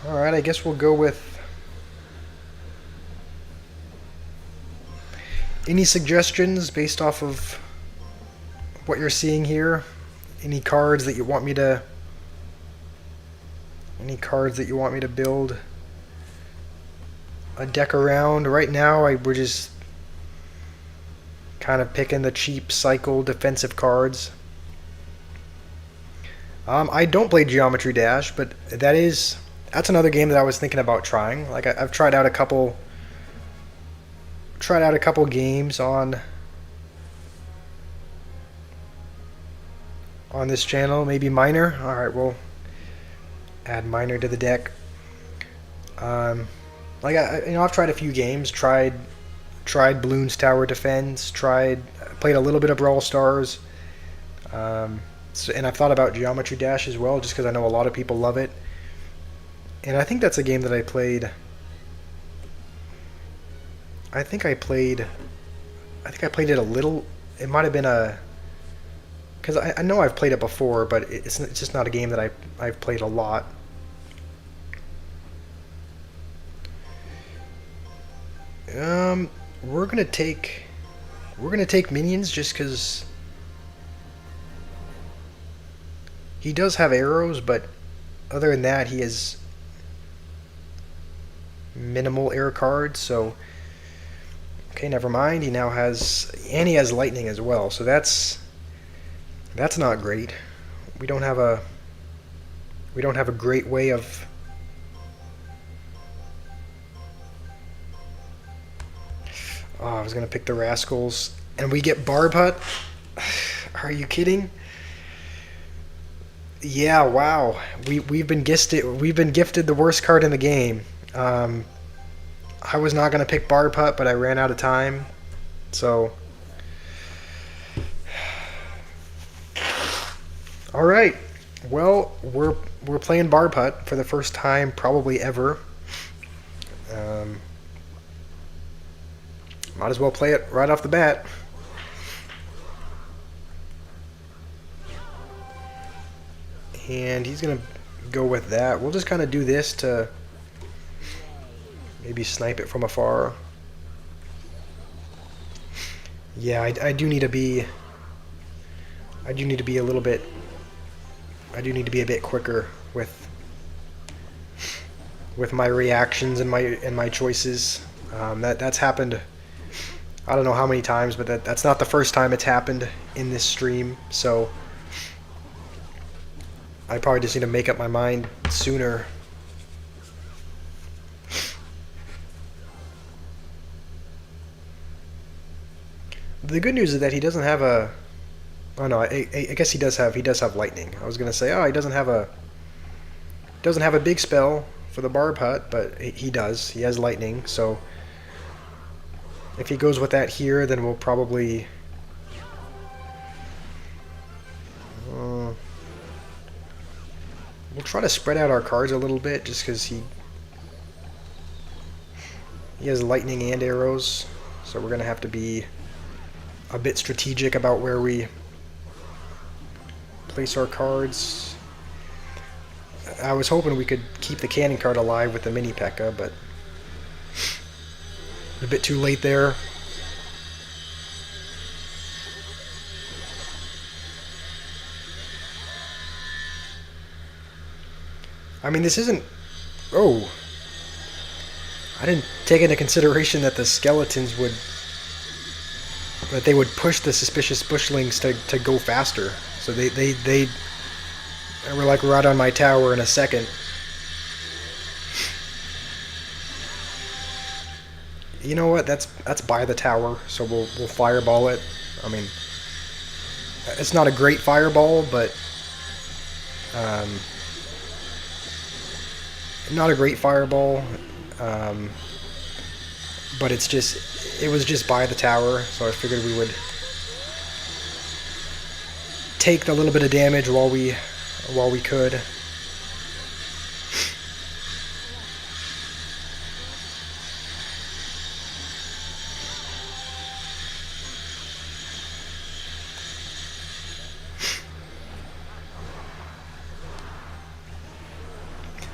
Alright, I guess we'll go with... Any suggestions based off of what you're seeing here? Any cards that you want me to... Any cards that you want me to build a deck around? Right now, we're just kind of picking the cheap cycle defensive cards. I don't play Geometry Dash, but that's another game that I was thinking about trying. Like I've tried out a couple games on this channel. Maybe Miner. All right, we'll add Miner to the deck. Like I've tried a few games. Tried Bloons Tower Defense. Played a little bit of Brawl Stars. And I've thought about Geometry Dash as well, just because I know a lot of people love it. And I think that's a game that I played. I think I played it a little. It might have been because I know I've played it before, but it's just not a game that I've played a lot. Um, we're gonna take minions just because he does have arrows, but other than that, he has minimal air cards. So okay, never mind. He now has, and he has lightning as well. So that's not great. We don't have a great way of. Oh, I was gonna pick the Rascals, and we get Barb Hut. Are you kidding? Yeah, wow. We've been gifted the worst card in the game. Um, I was not gonna pick Barb Hut, but I ran out of time. So, all right. Well, we're playing Barb Hut for the first time probably ever. Um, Might as well play it right off the bat. And he's going to go with that. We'll just kind of do this to maybe snipe it from afar. Yeah, I do need to be... I do need to be a little bit... I do need to be a bit quicker with my reactions and my choices. That's happened... I don't know how many times, but that's not the first time it's happened in this stream, so I probably just need to make up my mind sooner. The good news is that he doesn't have a... Oh no, I guess he does have lightning. I was gonna say, oh, he doesn't have a big spell for the Barb Hut, but he does. He has lightning, so if he goes with that here, then we'll probably... we'll try to spread out our cards a little bit, just because he has lightning and arrows, so we're going to have to be a bit strategic about where we place our cards. I was hoping we could keep the cannon card alive with the mini P.E.K.K.A, but a bit too late there. I mean, this isn't... Oh. I didn't take into consideration that the skeletons would... that they would push the suspicious bushlings to go faster. So they were like right on my tower in a second. You know what? That's by the tower, so we'll fireball it. I mean, it's not a great fireball, but not a great fireball. But it was just by the tower, so I figured we would take the little bit of damage while we could.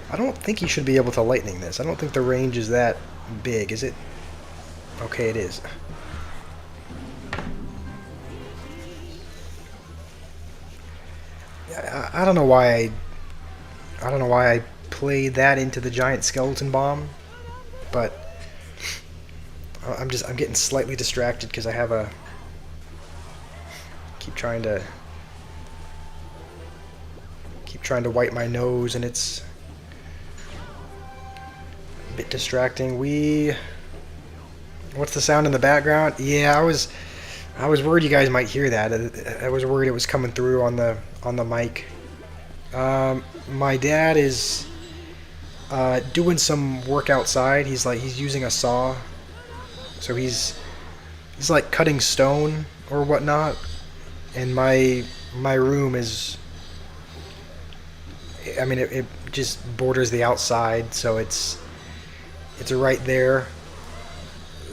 I don't think he should be able to lightning this. I don't think the range is that big, is it? Okay, it is. I don't know why I played that into the giant skeleton bomb, but I'm getting slightly distracted because I have a keep trying to wipe my nose, and it's a bit distracting. What's the sound in the background? Yeah, I was worried you guys might hear that. I was worried it was coming through on the mic. My dad is doing some work outside. He's using a saw, so he's like cutting stone or whatnot. And my room is, I mean, it just borders the outside, so it's right there.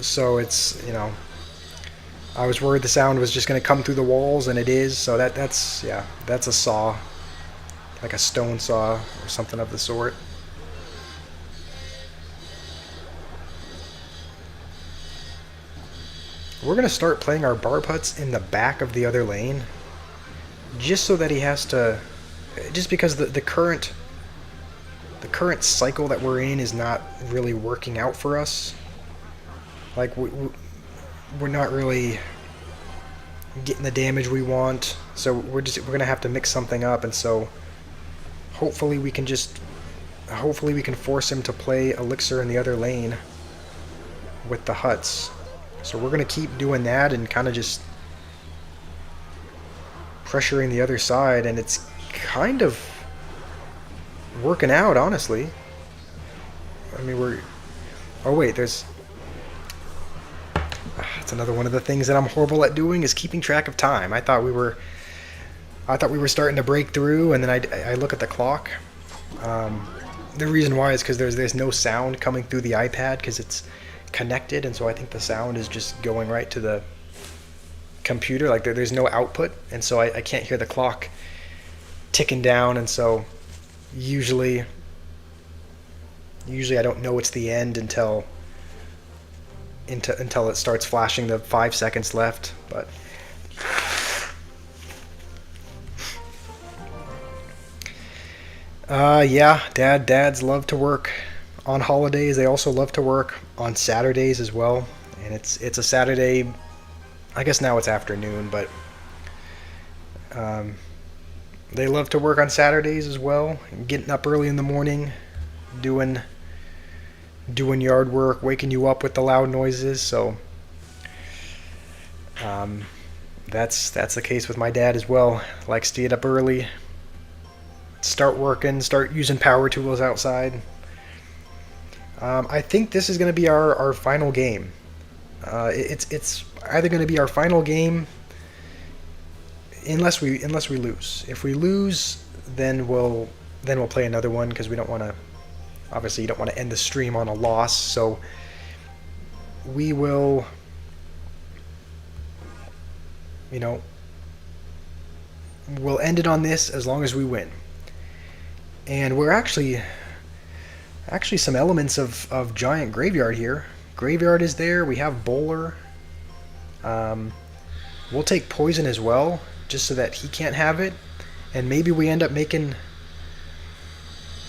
So it's, you know, I was worried the sound was just going to come through the walls, and it is. So that's a saw, like a stone saw or something of the sort. We're going to start playing our barb huts in the back of the other lane, just so that he has to, just because the current cycle that we're in is not really working out for us. Like we're not really getting the damage we want, so we're gonna have to mix something up, and so hopefully we can force him to play Elixir in the other lane with the huts. So we're gonna keep doing that and kind of just pressuring the other side, and it's kind of working out, honestly. I mean, oh wait, there's... That's another one of the things that I'm horrible at doing, is keeping track of time. I thought we were starting to break through, and then I look at the clock. The reason why is because there's no sound coming through the iPad because it's connected, and so I think the sound is just going right to the computer. Like there's no output, and so I can't hear the clock ticking down, and so usually I don't know it's the end until it starts flashing the 5 seconds left. But yeah, dads love to work on holidays. They also love to work on Saturdays as well, and it's a Saturday. I guess now it's afternoon, but they love to work on Saturdays as well, getting up early in the morning, doing yard work, waking you up with the loud noises. So that's the case with my dad as well. Likes to get up early, start working, start using power tools outside. I think this is going to be our final game. It's either going to be our final game unless we lose. If we lose, then we'll play another one, because we don't want to. Obviously, you don't want to end the stream on a loss, so we will, we'll end it on this as long as we win. And we're actually some elements of Giant Graveyard here. Graveyard is there. We have Bowler. We'll take Poison as well, just so that he can't have it. And maybe we end up making...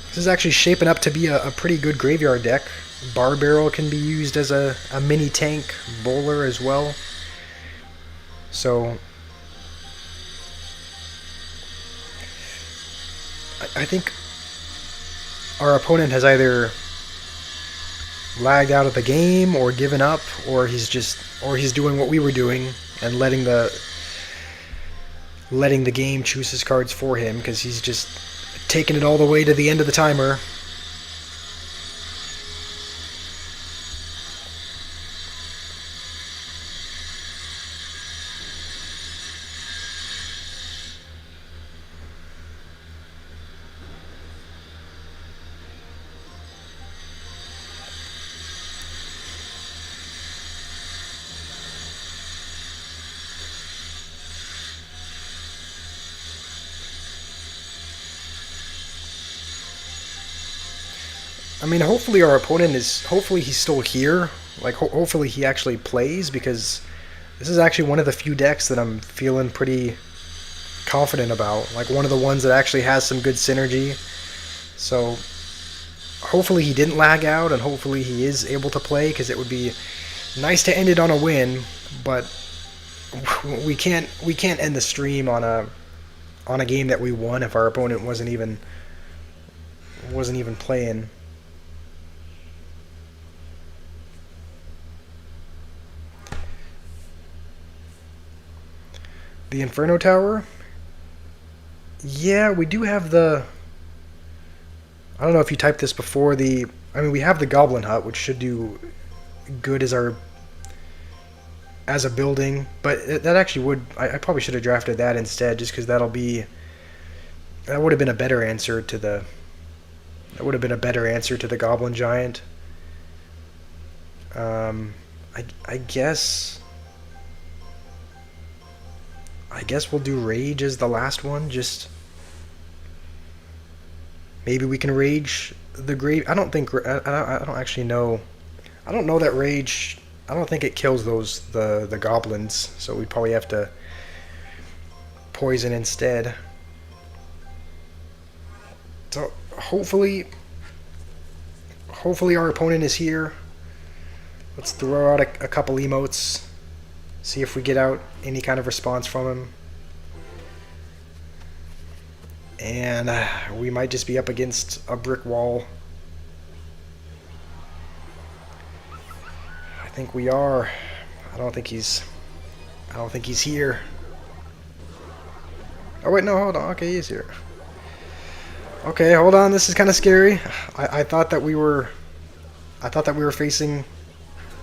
This is actually shaping up to be a pretty good Graveyard deck. Bar Barrel can be used as a mini tank. Bowler as well. So... I think our opponent has either lagged out of the game or given up, or he's doing what we were doing and letting the game choose his cards for him, because he's just taking it all the way to the end of the timer. I mean, hopefully our opponent is... Hopefully he's still here. Like, hopefully he actually plays, because this is actually one of the few decks that I'm feeling pretty confident about. Like, one of the ones that actually has some good synergy. So, hopefully he didn't lag out, and hopefully he is able to play, because it would be nice to end it on a win, but we can't end the stream on a game that we won if our opponent wasn't even playing. The Inferno Tower? Yeah, we do have the... I don't know if you typed this before. I mean, we have the Goblin Hut, which should do good as a building, but that actually would... I probably should have drafted that instead, just because that would have been a better answer to the... That would have been a better answer to the Goblin Giant. I guess we'll do Rage as the last one. Just maybe we can Rage the Grave. I don't actually know. I don't know that Rage I don't think it kills the goblins, so we'd probably have to poison instead. So hopefully our opponent is here. Let's throw out a couple emotes, see if we get out any kind of response from him. And we might just be up against a brick wall. I think we are. I don't think he's here. Oh wait, no, hold on. Okay, he is here. Okay, hold on. This is kind of scary. I thought that we were facing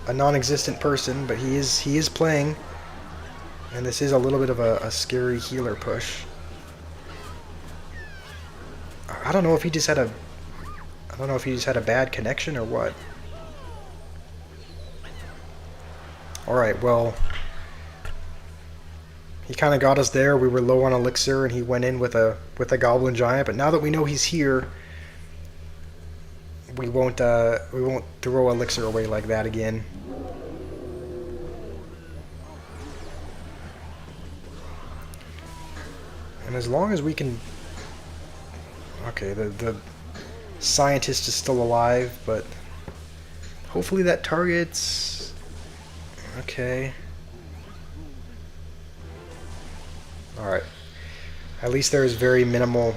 a non-existent person, but he is playing, and this is a little bit of a scary healer push. I don't know if he just had a bad connection or what. All right, well, he kind of got us there. We were low on elixir, and he went in with a goblin giant. But now that we know he's here, we won't throw elixir away like that again. And as long as we can, okay, the scientist is still alive, but hopefully that targets. Okay. Alright. At least there is a very minimal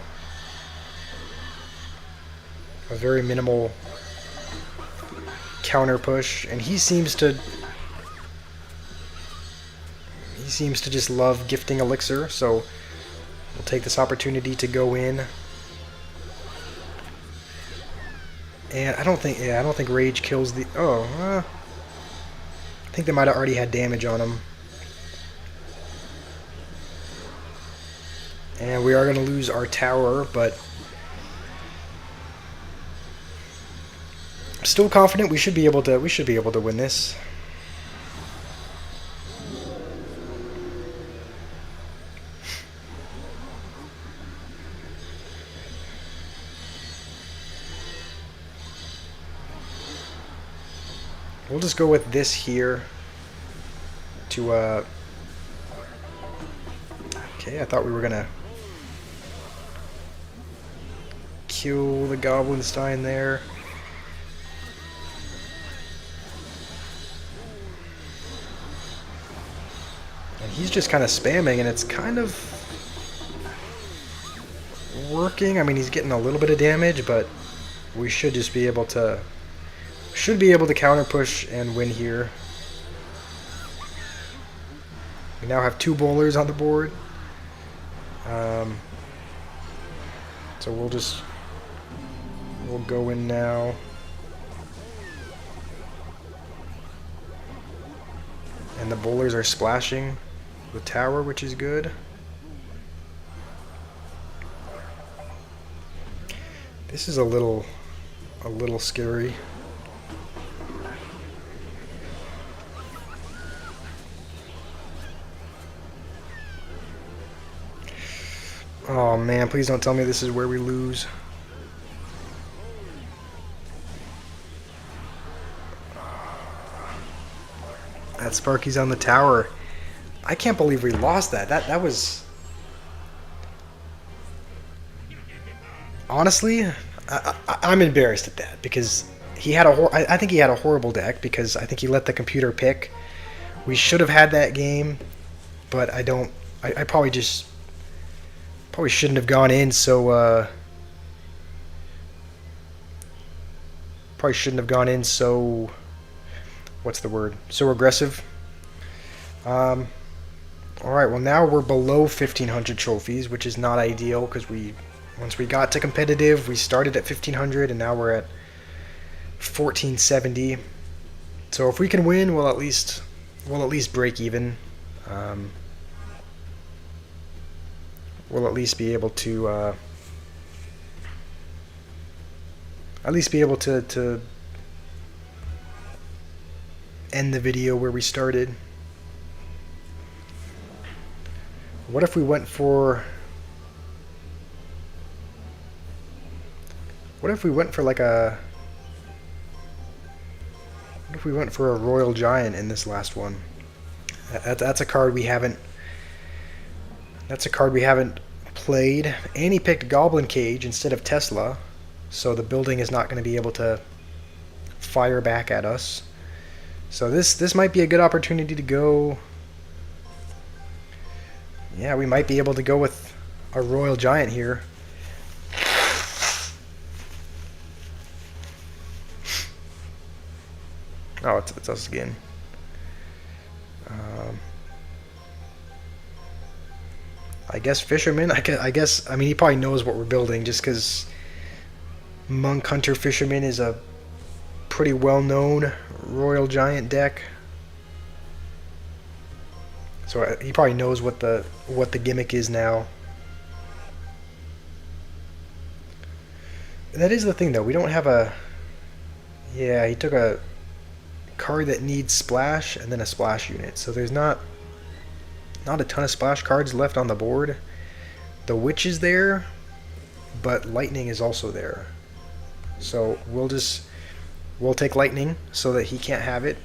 counter push, and he seems to just love gifting elixir, so we'll take this opportunity to go in. And I don't think rage kills the I think they might have already had damage on him. And we are going to lose our tower, but I'm still confident we should be able to win this. We'll just go with this here to okay, I thought we were gonna kill the Goblinstein there. And he's just kind of spamming, and it's kind of working. I mean, he's getting a little bit of damage, but we should just be able to counter push and win here. We now have 2 bowlers on the board. So we'll go in now. And the bowlers are splashing the tower, which is good. This is a little scary. Oh man, please don't tell me this is where we lose. That Sparky's on the tower. I can't believe we lost that. That was... Honestly, I'm embarrassed at that, because he had I think he had a horrible deck, because I think he let the computer pick. We should have had that game, but I probably shouldn't have gone in so what's the word? So aggressive. Alright, well now we're below 1,500 trophies, which is not ideal, because once we got to competitive, we started at 1,500 and now we're at 1,470. So if we can win, we'll at least break even. We'll at least be able to end the video where we started. What if we went for we went for a Royal Giant in this last one. That's a card we haven't. That's a card we haven't played. And he picked Goblin Cage instead of Tesla, so the building is not going to be able to fire back at us. So this might be a good opportunity to go. Yeah, we might be able to go with a Royal Giant here. Oh, it's us again. I guess Fisherman. I guess. I mean, he probably knows what we're building just because Monk Hunter Fisherman is a pretty well-known Royal Giant deck. So he probably knows what the gimmick is now. That is the thing, though. We don't have a. Yeah, he took a card that needs splash and then a splash unit. So there's not a ton of splash cards left on the board. The Witch is there, but Lightning is also there. So we'll take Lightning so that he can't have it,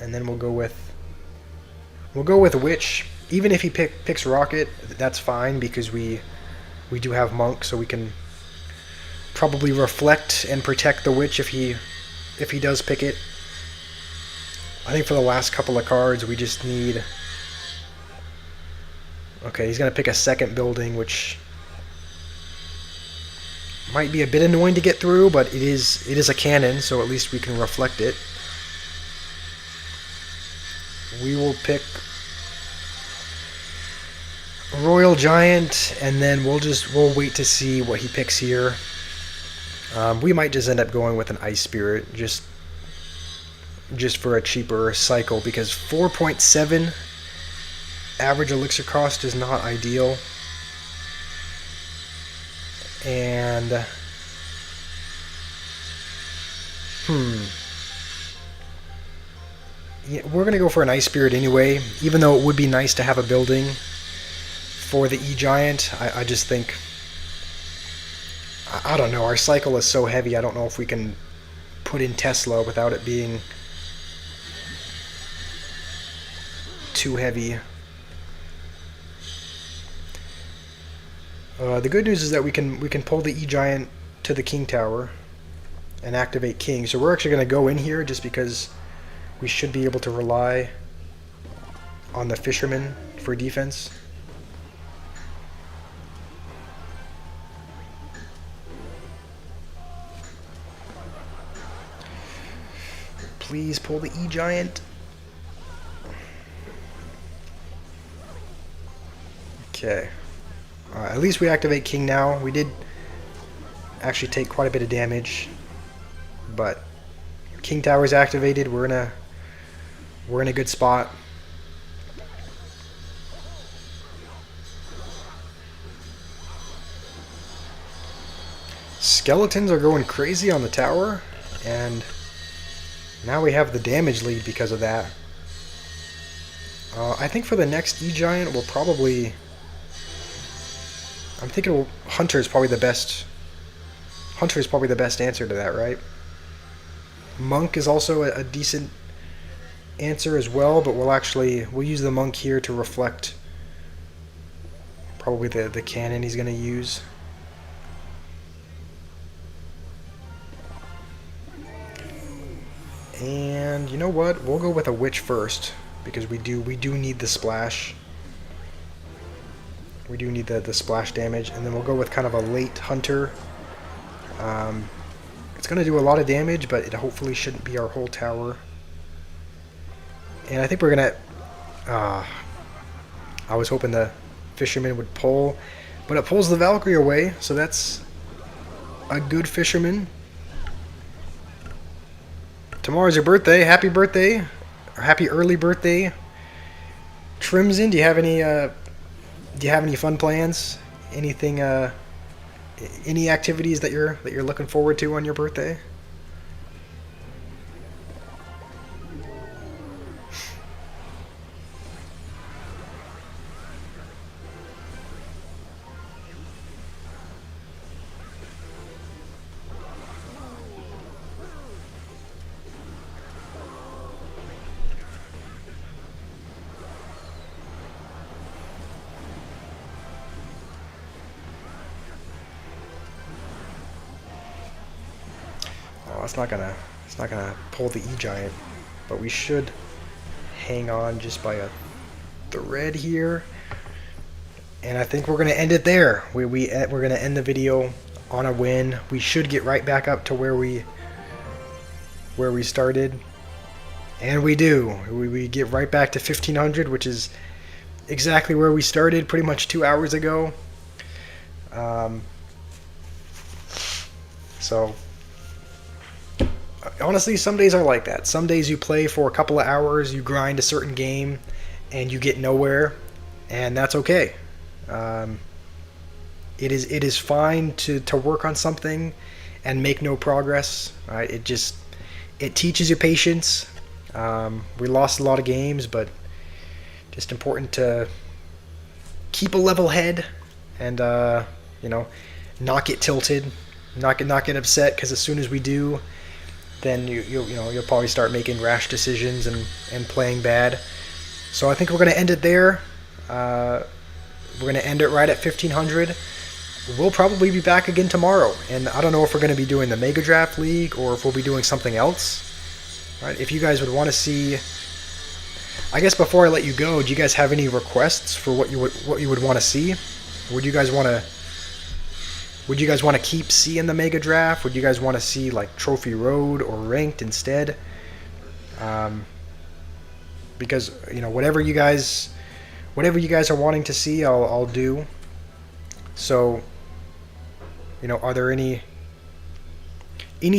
and then we'll go with Witch. Even if he picks Rocket, that's fine because we do have Monk, so we can probably reflect and protect the Witch if he does pick it. I think for the last couple of cards we just need. Okay, he's gonna pick a second building, which might be a bit annoying to get through, but it is a cannon, so at least we can reflect it. We will pick Royal Giant, and then we'll wait to see what he picks here. We might just end up going with an Ice Spirit, just for a cheaper cycle, because 4.7 average elixir cost is not ideal. And yeah, we're gonna go for an Ice Spirit anyway, even though it would be nice to have a building for the E-Giant. I just think, I don't know, our cycle is so heavy, I don't know if we can put in Tesla without it being too heavy. The good news is that we can pull the E-Giant to the King Tower and activate King. So we're actually going to go in here just because we should be able to rely on the Fisherman for defense. Please pull the E-Giant. Okay. At least we activate King now. We did actually take quite a bit of damage, but King Tower is activated. We're in a good spot. Skeletons are going crazy on the tower, and now we have the damage lead because of that. I think for the next E-Giant, we'll probably. I'm thinking Hunter is probably the best. Hunter is probably the best answer to that, right? Monk is also a decent answer as well, but we'll use the Monk here to reflect probably the cannon he's going to use. And you know what? We'll go with a Witch first because we do need the splash. We do need the splash damage, and then we'll go with kind of a late Hunter. It's going to do a lot of damage, but it hopefully shouldn't be our whole tower. And I think we're going to. I was hoping the Fisherman would pull, but it pulls the Valkyrie away, so that's a good Fisherman. Tomorrow's your birthday. Happy birthday, or happy early birthday, Trimson. Do you have any fun plans? Anything? Any activities that you're looking forward to on your birthday? it's not gonna pull the E-Giant, but we should hang on just by a thread here. And I think we're gonna end it there. We're gonna end the video on a win. We should get right back up to where we started, and we do. We get right back to 1500, which is exactly where we started pretty much 2 hours ago. So honestly, some days are like that. Some days you play for a couple of hours, you grind a certain game, and you get nowhere, and that's okay. It is fine to work on something and make no progress. Right? It teaches you patience. We lost a lot of games, but just important to keep a level head and not get tilted, not get upset, because as soon as we do, then you'll probably start making rash decisions and playing bad. So I think we're going to end it there. We're going to end it right at 1500. We'll probably be back again tomorrow, and I don't know if we're going to be doing the Mega Draft League or if we'll be doing something else. Right? If you guys would want to see, I guess before I let you go, do you guys have any requests for what you would want to see? Would you guys want to keep seeing the Mega Draft? Would you guys want to see like Trophy Road or Ranked instead? Because whatever you guys are wanting to see, I'll do. So, are there any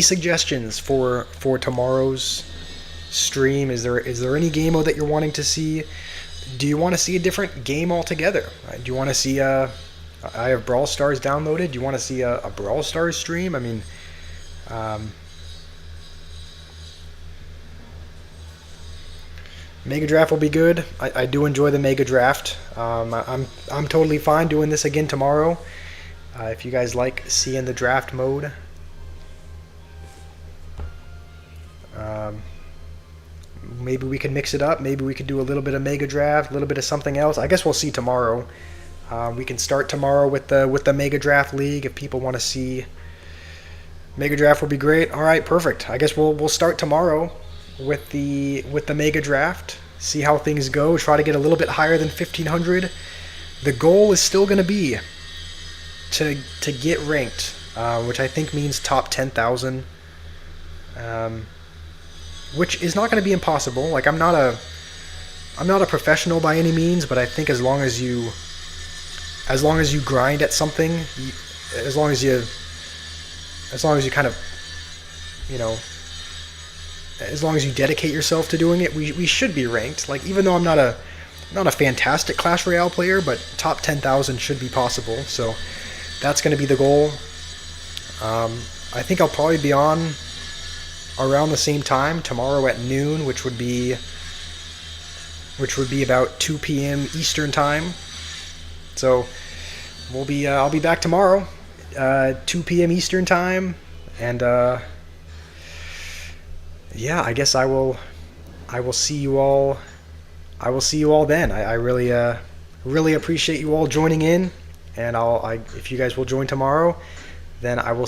suggestions for tomorrow's stream? Is there any game mode that you're wanting to see? Do you want to see a different game altogether? Do you want to see I have Brawl Stars downloaded. Do you want to see a Brawl Stars stream? I mean, Mega Draft will be good. I do enjoy the Mega Draft. I'm totally fine doing this again tomorrow. If you guys like seeing the draft mode. Maybe we can mix it up. Maybe we could do a little bit of Mega Draft, a little bit of something else. I guess we'll see tomorrow. We can start tomorrow with the Mega Draft League if people want to see. Mega Draft would be great. All right, perfect. I guess we'll start tomorrow with the Mega Draft. See how things go. Try to get a little bit higher than 1500. The goal is still going to be to get ranked, which I think means top 10,000. Which is not going to be impossible. Like I'm not a professional by any means, but I think as long as you grind at something, as long as you kind of, as long as you dedicate yourself to doing it, we should be ranked. Like even though I'm not a fantastic Clash Royale player, but top 10,000 should be possible. So that's going to be the goal. I think I'll probably be on around the same time tomorrow at noon, which would be about 2 p.m. Eastern time. So I'll be back tomorrow, 2 p.m. Eastern time, and yeah, I guess I will see you all. I will see you all then. I really appreciate you all joining in, and if you guys will join tomorrow, then I will